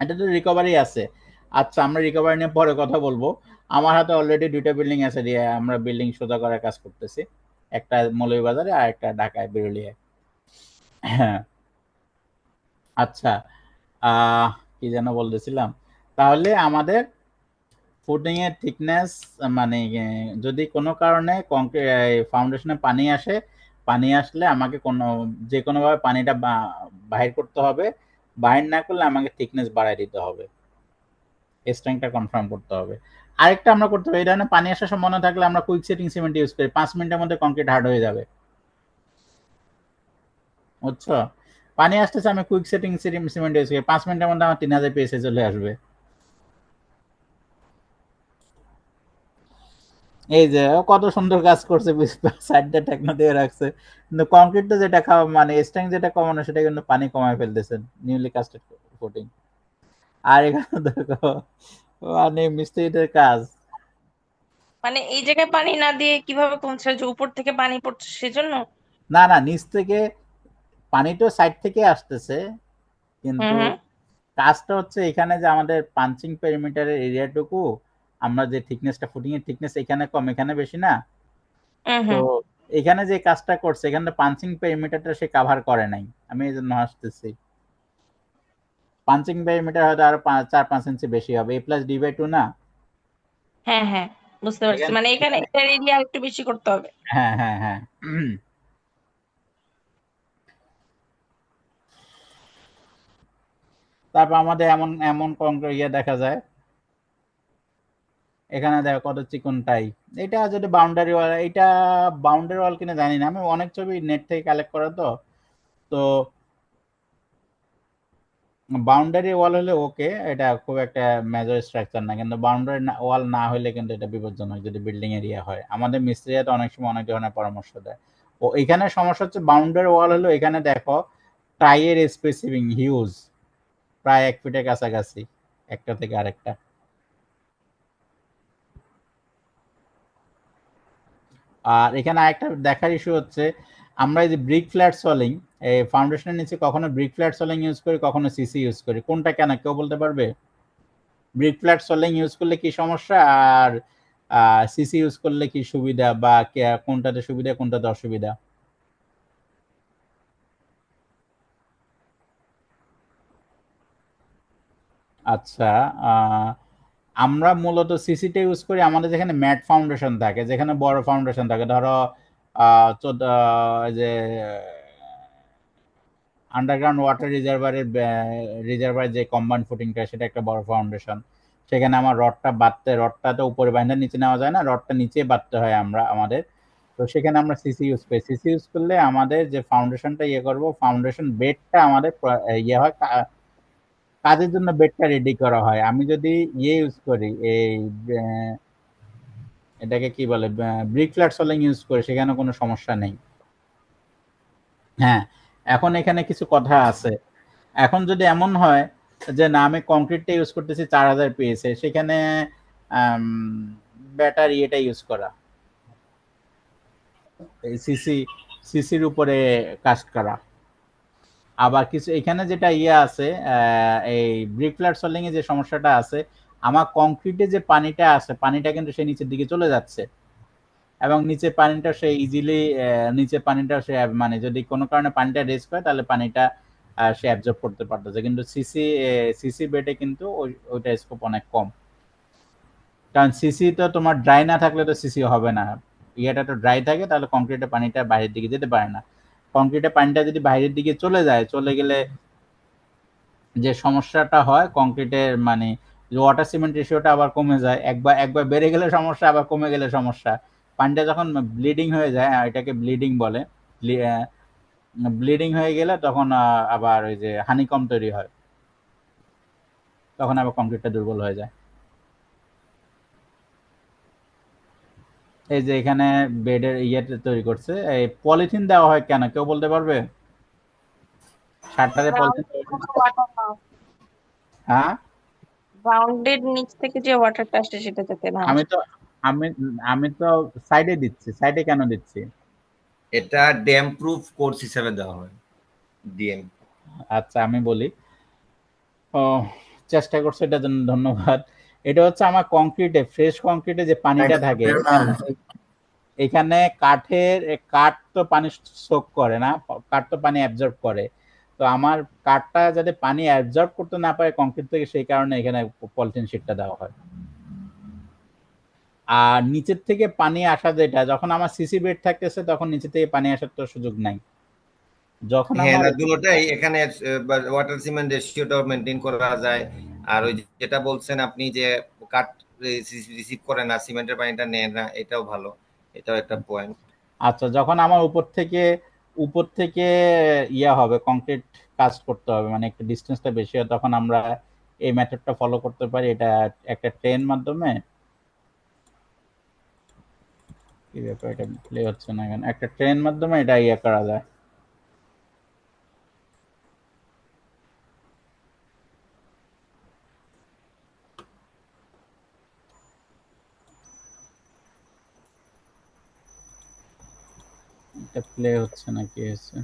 এটা তো রিকভারি আছে। আচ্ছা, আমরা রিকভারি নিয়ে পরে কথা বলবো। আমার হাতে অলরেডি 2টা বিল্ডিং আছে, দিয়ে আমরা বিল্ডিং সোজা করার কাজ করতেছি, একটা মৌলভীবাজারে আর একটা ঢাকায় বিরুলিয়ায়। হ্যাঁ, আচ্ছা, আহ কি যেন বলতেছিলাম, তাহলে আমাদের ফুটিং এর থিকনেস মানে যদি কোনো কারণে ফাউন্ডেশনে পানি আসে, পানি আসলে আমাকে যে কোনো ভাবে পানিটা বাহির করতে হবে, বাহির না করলে আমাকে থিকনেস বাড়াই দিতে হবে, স্ট্রেংথটা কনফার্ম করতে হবে। আরেকটা আমরা করতে পারি, এই ধরনের পানি আসার সম্ভাবনা থাকলে আমরা কুইক সেটিং সিমেন্ট ইউজ করি, 5 মিনিটের মধ্যে কংক্রিট হার্ড হয়ে যাবে, বুঝছো? পানি আসতেছে, আমি কুইক সেটিং সিমেন্ট ইউজ করি, 5 মিনিটের মধ্যে আমার 3000 পিএসআই চলে আসবে। এই যে কত সুন্দর কাজ করছে, সাইডটা টেকনা দিয়ে রাখছে, কিন্তু কংক্রিটটা যেটা খাওয়া মানে স্ট্রেংথ যেটা কমানো, সেটা কিন্তু পানি কমায় ফেলতেছেন নিউলি কাস্টেড ফুটিং। আর এখানে দেখো মানে মিস্ত্রিদের কাজ। মানে এই জায়গায় পানি না দিয়ে কিভাবে কমছে, যে উপর থেকে পানি পড়ছে সেজন্য? না না, নিচ থেকে পানি তো সাইড থেকে আসতেছে, হুম কিন্তু হুম কাজটা হচ্ছে এখানে যে আমাদের পাঞ্চিং পেরিমিটারের এরিয়াটুকু, আমরা যে থিকনেসটা ফুটিং এর থিকনেস এখানে কম এখানে বেশি না, হুম তো হুম এখানে যে কাজটা করছে এখানে পাঞ্চিং পেরিমিটারটা সে কভার করে নাই, আমি এই জন্য আসতেছি। পাঞ্চিং পেরিমিটার হয়তো আরো 4-5 ইঞ্চি বেশি হবে, A+D/2 না? হ্যাঁ হ্যাঁ, বুঝতে পারছি, এখানে মানে এখানে এখানে এটার এরিয়া একটু বেশি করতে হবে। হ্যাঁ হ্যাঁ হ্যাঁ। তারপর আমাদের এমন এমন দেখা যায়, এখানে দেখো কত চিকনটাই। এটা যদি বাউন্ডারি ওয়াল, এটা বাউন্ডারি ওয়াল কিনা জানি না, আমি অনেক ছবি নেট থেকে কালেক্ট করা তো, তো বাউন্ডারি ওয়াল হলে ওকে, এটা খুব একটা মেজর স্ট্রাকচার না, কিন্তু বাউন্ডারি ওয়াল না হলে কিন্তু এটা বিপজ্জনক যদি বিল্ডিং এরিয়া হয়। আমাদের মিস্ত্রিরা তো অনেক সময় অনেক ধরনের পরামর্শ দেয়। ও এখানে সমস্যা হচ্ছে বাউন্ডারি ওয়াল হলো, এখানে দেখো টাইয়ের স্পেসিফিং হিউজ, প্রায় 1 ফিটের কাছাকাছি একটা থেকে আরেকটা। আর এখানে আরেকটা দেখার ইস্যু হচ্ছে, আমরা এই যে ব্রিক ফ্ল্যাট সলিং, এই ফাউন্ডেশনের নিচে কখনো ব্রিক ফ্ল্যাট সলিং ইউজ করি, কখনো সিসি ইউজ করি, কোনটা কেন কেউ বলতে পারবে? ব্রিক ফ্ল্যাট সলিং ইউজ করলে কি সমস্যা, আর সিসি ইউজ করলে কি সুবিধা, বা কোনটাতে সুবিধা কোনটাতে অসুবিধা? আচ্ছা, আমরা মূলত সিসিটা ইউজ করি আমাদের যেখানে ম্যাট ফাউন্ডেশন থাকে, যেখানে বড় ফাউন্ডেশন থাকে, ধরো যে আন্ডারগ্রাউন্ড ওয়াটার রিজার্ভার যে কম্বাইন্ড ফুটিংটা, সেটা একটা বড় ফাউন্ডেশন। সেখানে আমার রডটা তো উপরে বাইন্ডার নিচে নেওয়া যায় না, রডটা নিচে বাঁধতে হয় আমাদের। তো সেখানে আমরা সিসি ইউজ করি। সিসি ইউজ করলে আমাদের যে ফাউন্ডেশনটা করব, ফাউন্ডেশন বেডটা আমাদের হয়, কাজের জন্য বেডটা রেডি করা হয়। আমি যদি ইউজ করি, এই এটাকে কি বলে, ব্রিক ফ্ল্যাট সলিং ইউজ করি, সেখানে কোনো সমস্যা নেই। হ্যাঁ, এখন এখানে কিছু কথা আছে। এখন যদি এমন হয় যে না, আমি কংক্রিটটা ইউজ করতেছি 4000 পিএসএ, সেখানে ব্যাটারি এটা ইউজ করা, সিসির উপরে কাস্ট করা। আবার কিছু এখানে যেটা আছে, এই ব্রিক ফ্ল্যাট সলিং এ যে সমস্যাটা আছে, আমার কংক্রিটে যে পানিটা আছে, পানিটা কিন্তু সে নিচের দিকে চলে যাচ্ছে, এবং নিচে পানিটা সে ইজিলি, নিচে পানিটা সে মানে যদি কোনো কারণে পানিটা রেজ করে, তাহলে পানিটা সে অ্যাবজর্ব করতে পারতেছে। কিন্তু সিসি বেডে কিন্তু ওইটা স্কোপ অনেক কম, কারণ সিসি তো তোমার ড্রাই না থাকলে তো সিসি হবে না। ইয়েটা তো ড্রাই থাকে, তাহলে কংক্রিটের পানিটা বাইরের দিকে যেতে পারে না। কংক্রিটের পানিটা যদি বাইরের দিকে চলে গেলে যে সমস্যাটা হয় কংক্রিটের, মানে ওয়াটার সিমেন্ট রেশিওটা আবার কমে যায়। একবার বেড়ে গেলে সমস্যা, আবার কমে গেলে সমস্যা। পানিটা যখন ব্লিডিং হয়ে যায়, এটাকে ব্লিডিং বলে, ব্লিডিং হয়ে গেলে তখন আবার ওই যে হানিকম তৈরি হয়, তখন আবার কংক্রিটটা দুর্বল হয়ে যায়। এই যে এখানে বেডের ইয়েটা তৈরি করছে, এই পলিথিন দেওয়া হয় কেন, কেউ বলতে পারবে? সারটাতে পলিথিন, ওয়াটার না, হ্যাঁ গ্রাউন্ডের নিচ থেকে যে ওয়াটারটা আসে সেটা যাতে না আমি আসে। তো আমি আমি তো সাইডে দিচ্ছি, সাইডে কেন দিচ্ছি? এটা ড্যাম প্রুফ কোর্স হিসেবে দেওয়া হয়, ডিএম। আচ্ছা আমি বলি, ও চেষ্টা করছে, এটার জন্য ধন্যবাদ। এটা হচ্ছে আমার কংক্রিটে, ফ্রেশ কংক্রিটে যে পানিটা থাকে, এখানে কাঠ তো পানি সোক করে না, কাঠ তো পানি অ্যাবজর্ব করে। তো আমার কাঠটা যাতে পানি অ্যাবজর্ব করতে না পারে কংক্রিট থেকে, সেই কারণে এখানে পলিথিন শিটটা দেওয়া হয়। আর নিচের থেকে পানি আসা, যেটা যখন আমার সিসি বেড থাকতেছে, তখন নিচে থেকে পানি আসার তো সুযোগ নাই। যখন হ্যাঁ, আমার না দুটোটাই এখানে ওয়াটার সিমেন্ট রেশিওটাও মেনটেন করা যায়। আর ওই যেটা বলছেন আপনি যে কাঠ রিসিভ করে না, সিমেন্টের পানিটা নেয় না, এটাও ভালো, এটাও একটা পয়েন্ট। আচ্ছা, যখন আমার উপর থেকে হবে, কংক্রিট কাজ করতে হবে, মানে একটু ডিস্টেন্সটা বেশি হয়, তখন আমরা এই মেথডটা ফলো করতে পারি। এটা একটা ট্রেন মাধ্যমে, কি ব্যাপার, এটা প্লে হচ্ছে না কেন? একটা ট্রেন মাধ্যমে এটা করা যায়। এটা প্লে হচ্ছে না, কি হচ্ছে?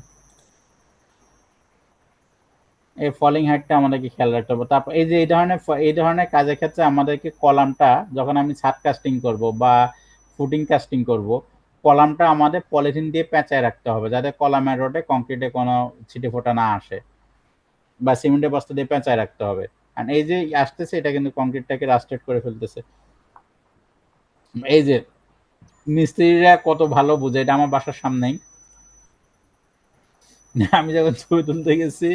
এই ফলিং হাইটটা আমাদেরকে খেয়াল রাখতে হবে। তারপর এই যে এই ধরনের কাজের ক্ষেত্রে আমাদেরকে কলামটা, যখন আমি ছাদ কাস্টিং করব বা ফুটিং কাস্টিং করব, কলামটা আমাদের পলিথিন দিয়ে পেঁচায় রাখতে হবে, যাতে কলামের রোডে কংক্রিটে কোনো ছিটে ফোটা না আসে, বা সিমেন্টের বস্তা দিয়ে পেঁচায় রাখতে হবে। আর এই যে আসতেছে, এটা কিন্তু কংক্রিটটাকে রাস্টেড করে ফেলতেছে। এই যে মিস্ত্রিরা কত ভালো বুঝে, এটা আমার বাসার সামনেই। আমি যখন ছবি তুলতে গেছি,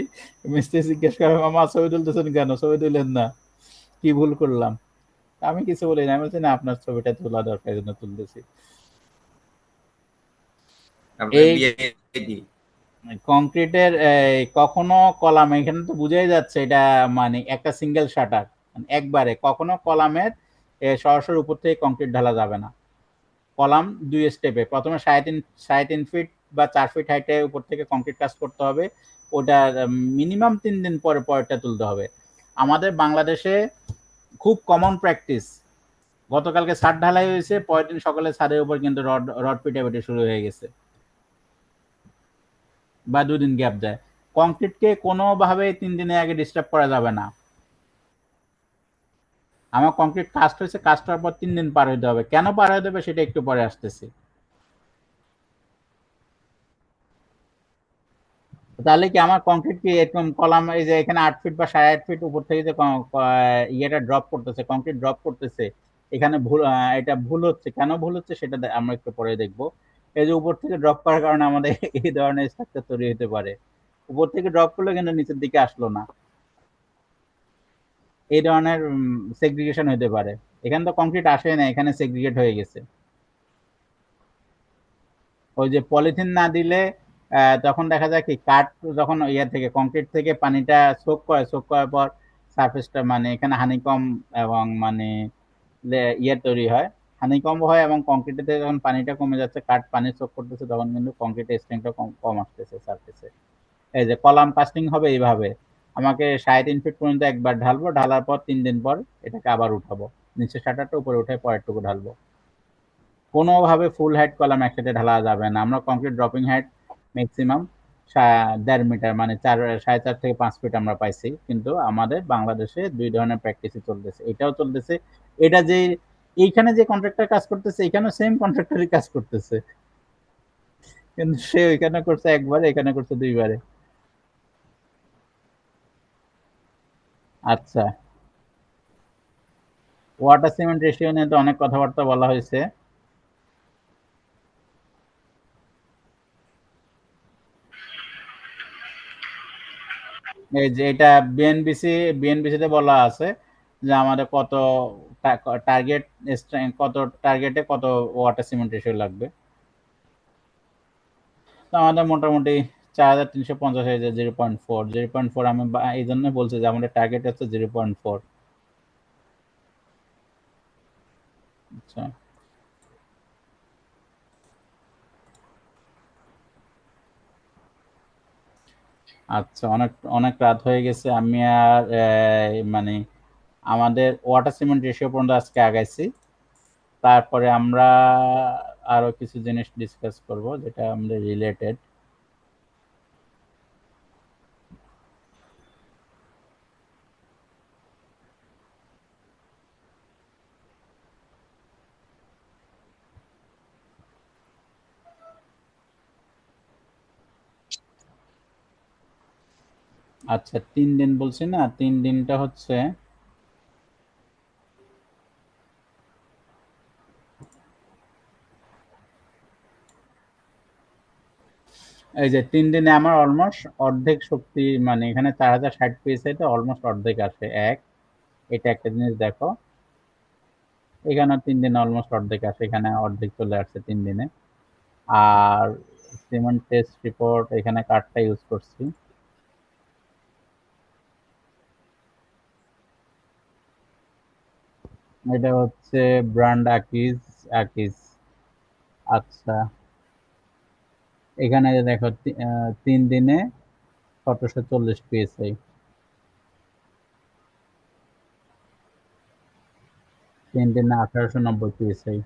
মিস্ত্রি জিজ্ঞেস করে, মামা ছবি তুলতেছেন কেন, ছবি তুলেন না, কি ভুল করলাম? আমি কিছু বলি না, আমি বলছি না, আপনার ছবিটা তোলা দরকার, এই জন্য তুলতেছি। আপনার এই বিআইডি কংক্রিটের কখনো কলাম, এখানে তো বুঝাই যাচ্ছে এটা মানে একটা সিঙ্গেল শাটার, একবারে কখনো কলামের সরাসরি উপর থেকে কংক্রিট ঢালা যাবে না। কলাম 2 স্টেপে, প্রথমে 3.5 ফিট বা 4 ফিট হাইটে উপর থেকে কংক্রিট কাজ করতে হবে, ওটা মিনিমাম 3 দিন পরে পরেরটা তুলতে হবে। আমাদের বাংলাদেশে খুব কমন প্র্যাকটিস, গতকালকে ছাদ ঢালাই হয়েছে, পরের দিন সকালে ছাদের উপর কিন্তু রড রড পিটাপিটি শুরু হয়ে গেছে, বা 2 দিন গ্যাপ দেয়। কংক্রিটকে কোনোভাবে 3 দিনের আগে ডিস্টার্ব করা যাবে না। আমার কংক্রিট কাস্ট হয়েছে, কাস্ট হওয়ার পর 3 দিন পার হইতে হবে। কেন পার হইতে হবে সেটা একটু পরে আসতেছি। তাহলে কি আমার কংক্রিট কি এরকম কলাম, এই যে এখানে 8 ফিট বা 8.5 ফিট উপর থেকে যে ইয়েটা ড্রপ করতেছে, কংক্রিট ড্রপ করতেছে, এখানে ভুল, এটা ভুল হচ্ছে, কেন ভুল হচ্ছে সেটা আমরা একটু পরে দেখবো। এই যে উপর থেকে ড্রপ করার কারণে আমাদের এই ধরনের স্ট্রাকচার তৈরি হতে পারে। উপর থেকে ড্রপ করলে কিন্তু নিচের দিকে আসলো না, এই ধরনের সেগ্রিগেশন হতে পারে। এখানে তো কংক্রিট আসে না, এখানে সেগ্রিগেট হয়ে গেছে। ওই যে পলিথিন না দিলে তখন দেখা যায় কি কাঠ যখন ইয়ে থেকে কংক্রিট থেকে পানিটা সোক করে, সোক করার পর সারফেসটা মানে এখানে হানিকম এবং মানে ইয়ে তৈরি হয়, হানিকম হয়, এবং কংক্রিটের থেকে যখন পানিটা কমে যাচ্ছে, কাঠ পানি সোক করতেছে, তখন কিন্তু কংক্রিটের স্ট্রেংথটা কম কম আসতেছে সারফেসে। এই যে কলাম কাস্টিং হবে এইভাবে, আমাকে 3.5 ফিট পর্যন্ত একবার ঢালবো, ঢালার পর 3 দিন পর এটাকে আবার উঠাবো, নিচে শাটারটা উপরে উঠে পরেরটুকু ঢালবো। কোনোভাবে ফুল হাইট কলাম একসাথে ঢালা যাবে না। আমরা concrete dropping height maximum 1.5 metre, মানে 4.5 থেকে 5 ফিট আমরা পাইছি, কিন্তু আমাদের বাংলাদেশে 2 ধরনের প্র্যাকটিসই চলতেছে, এটাও চলতেছে। এটা যে এইখানে যে কন্ট্রাক্টর কাজ করতেছে, এখানেও সেম কন্ট্রাক্টরই কাজ করতেছে, কিন্তু সে ওইখানে করছে একবারে, এখানে করছে 2 বারে। আচ্ছা, ওয়াটার সিমেন্ট রেশিও নিয়ে তো অনেক কথাবার্তা বলা হয়েছে। এই যে এটা বিএনবিসি তে বলা আছে যে আমাদের কত টার্গেট, কত টার্গেটে কত ওয়াটার সিমেন্ট রেশিও লাগবে। তো আমাদের মোটামুটি 4350, এই যে 0.4, আমি এই জন্য বলছি যে আমাদের টার্গেট হচ্ছে 0.4। আচ্ছা, আচ্ছা, অনেক অনেক রাত হয়ে গেছে, আমি আর মানে আমাদের ওয়াটার সিমেন্ট রেশিও পর্যন্ত আজকে আগাইছি, তারপরে আমরা আরো কিছু জিনিস ডিসকাস করব যেটা আমাদের রিলেটেড। আচ্ছা, 3 দিন বলছি না, 3 দিনটা হচ্ছে এই যে 3 দিনে আমার অলমোস্ট অর্ধেক শক্তি, মানে এখানে 4060 পিএসআই তো অলমোস্ট অর্ধেক আসে এক, এটা একটা জিনিস দেখো। এখানে 3 দিনে অলমোস্ট অর্ধেক আসে, এখানে অর্ধেক চলে আসছে 3 দিনে। আর সিমেন্ট টেস্ট রিপোর্ট, এখানে কার্ডটা ইউজ করছি। এটা হচ্ছে ব্র্যান্ড আকিজ, আকিজ। আচ্ছা, এখানে দেখো 3 দিনে 1740 পিএসআই, 3 দিনে 1890 পিএসআই।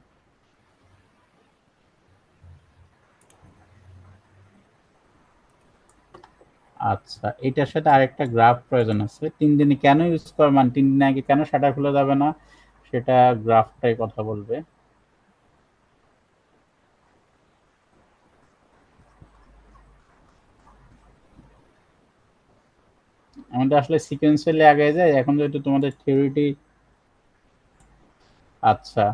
আচ্ছা, এটার সাথে আরেকটা গ্রাফ প্রয়োজন আছে, 3 দিনে কেন ইউজ কর, মানে 3 দিন আগে কেন শাটার খোলা যাবে না, সেটা গ্রাফটাই কথা বলবে। আমাদের আসলে সিকোয়েন্সিয়ালি আগে যায়, এখন যেহেতু তোমাদের থিওরিটি। আচ্ছা,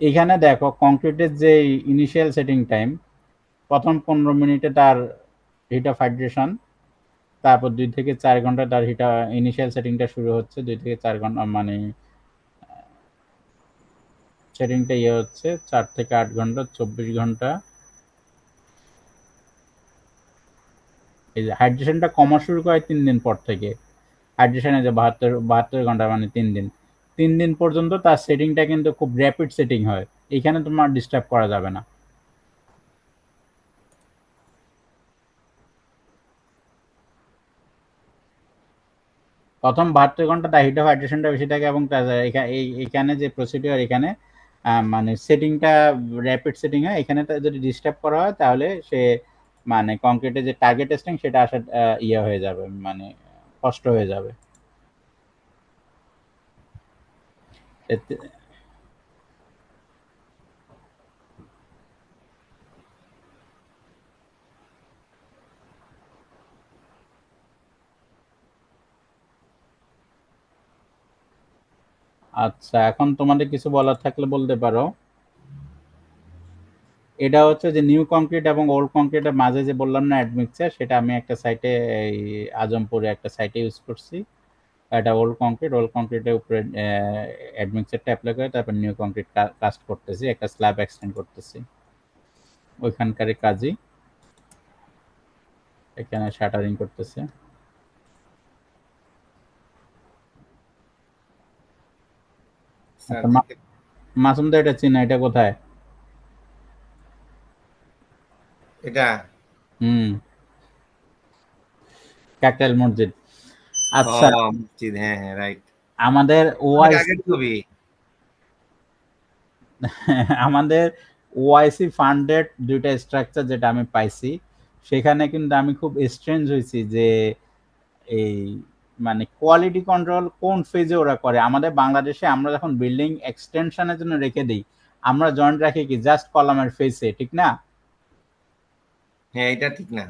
এখানে দেখো কংক্রিটের যে ইনিশিয়াল সেটিং টাইম, প্রথম 15 মিনিটে তার হিট অফ হাইড্রেশন, তারপর 2 থেকে 4 ঘন্টা তার হিট ইনিশিয়াল সেটিংটা শুরু হচ্ছে, 2 থেকে 4 ঘন্টা মানে সেটিংটা ইয়ে হচ্ছে, 4 থেকে 8 ঘন্টা, 24 ঘন্টা, এই যে হাইড্রেশনটা কমা শুরু করে 3 দিন পর থেকে, হাইড্রেশনে যে 72 ঘন্টা মানে 3 দিন, 3 দিন পর্যন্ত তার সেটিংটা কিন্তু খুব র্যাপিড সেটিং হয়, এখানে তোমার ডিস্টার্ব করা যাবে না। প্রথম 72 ঘন্টা তার হিট অফ হাইড্রেশনটা বেশি থাকে এবং এখানে যে প্রসিডিওর এখানে মানে সেটিংটা র্যাপিড সেটিং হয়, এখানে যদি ডিস্টার্ব করা হয় তাহলে সে মানে কংক্রিটের যে টার্গেট টেস্টিং সেটা আসা ইয়ে হয়ে যাবে, মানে কষ্ট হয়ে যাবে। আচ্ছা, এখন তোমাদের কিছু বলার থাকলে বলতে পারো। এটা হচ্ছে যে নিউ কংক্রিট এবং ওল্ড কংক্রিটের মাঝে যে বললাম না অ্যাডমিক্সার, সেটা আমি একটা সাইটে, এই আজমপুরে একটা সাইটে ইউজ করছি। এটা ওল্ড কংক্রিটের উপরে অ্যাডমিক্সারটা অ্যাপ্লাই করে তারপর নিউ কংক্রিট কাস্ট করতেছি, একটা স্ল্যাব এক্সটেন্ড করতেছি ওইখানকার কাজই, এখানে শাটারিং করতেছে। স্যার আচ্ছা, মাসুম দা এটা চিনা, এটা কোথায়? এটা কাকরাইল মসজিদ। আচ্ছা, মসজিদ, হ্যাঁ হ্যাঁ রাইট, আমাদের অনেক আগের ছবি। আমাদের ওআইসি ফান্ডেড দুইটা স্ট্রাকচার যেটা আমি পাইছি, সেখানে কিন্তু আমি খুব স্ট্রেঞ্জ হয়েছি যে এই মানে কোয়ালিটি কন্ট্রোল কোন ফেজে ওরা করে। আমাদের বাংলাদেশে আমরা যখন বিল্ডিং এক্সটেনশনের জন্য রেখে দিই, আমরা জয়েন্ট রাখি কি জাস্ট কলামের ফেসে, ঠিক না? হ্যাঁ এটা ঠিক না,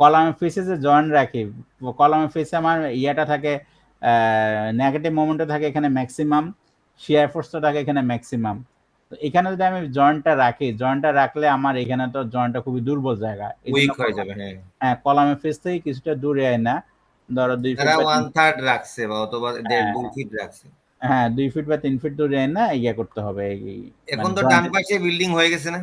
কলামের ফেসে যে জয়েন্ট রাখি, কলামের ফেসে আমার ইয়েটা থাকে, নেগেটিভ মোমেন্টও থাকে এখানে ম্যাক্সিমাম, শিয়ার ফোর্সটা থাকে এখানে ম্যাক্সিমাম। তো এখানে যদি আমি জয়েন্টটা রাখি, জয়েন্টটা রাখলে আমার এখানে তো জয়েন্টটা খুবই দুর্বল জায়গা, এই জন্য উইক হয়ে যাবে। হ্যাঁ হ্যাঁ কলামের ফেস থেকে কিছুটা দূরে আয় না, ধরো 2 ফিট তারা বা 1/3 রাখছে বা অথবা হ্যাঁ 2 ফিট রাখছে। হ্যাঁ 2 ফিট বা 3 ফিট দূরে আয় না, ইয়ে করতে হবে এখন মানে তো ডান পাশে বিল্ডিং হয়ে গেছে না?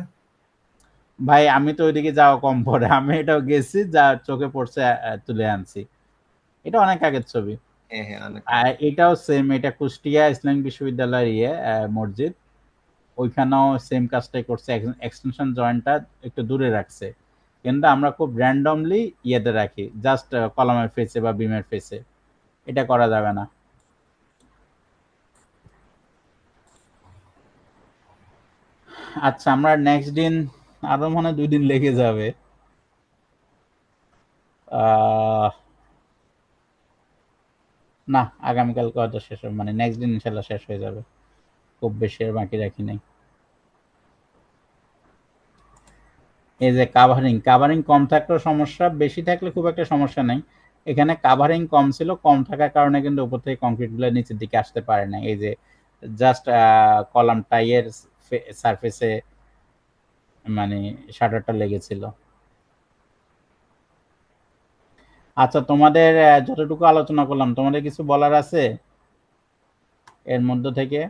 ভাই আমি তো ওইদিকে যাওয়া কম পড়ে, আমি এটাও গেছি, যা চোখে পড়ছে তুলে আনছি। এটা অনেক আগের ছবি। হ্যাঁ হ্যাঁ অনেক। আর এটাও সেম, এটা কুষ্টিয়া ইসলামিক বিশ্ববিদ্যালয়ের মসজিদ, ওইখানেও সেম কাজটাই করছে, এক্সটেনশন জয়েন্টটা একটু দূরে রাখছে, কিন্তু আমরা খুব র্যান্ডমলি ইয়েতে রাখি, জাস্ট কলামের ফেসে বা বিমের ফেসে, এটা করা যাবে না। আচ্ছা, আমরা নেক্সট দিন, আরো মনে হয় 2 দিন লেগে যাবে, না আগামীকাল হয়তো শেষ হবে, মানে নেক্সট দিন ইনশাল্লাহ শেষ হয়ে যাবে, খুব বেশি আর বাকি রাখি নাই। এই যে কাভারিং কম থাকলেও সমস্যা, বেশি থাকলে খুব একটা সমস্যা নাই। এখানে কাভারিং কম ছিল, কম থাকার কারণে কিন্তু উপর থেকে কংক্রিট গুলো নিচের দিকে আসতে পারে না, এই যে জাস্ট কলাম টাইয়ের সারফেসে মানে শাটারটা লেগেছিল। আচ্ছা, তোমাদের যতটুকু আলোচনা করলাম, তোমাদের কিছু বলার আছে এর মধ্য থেকে?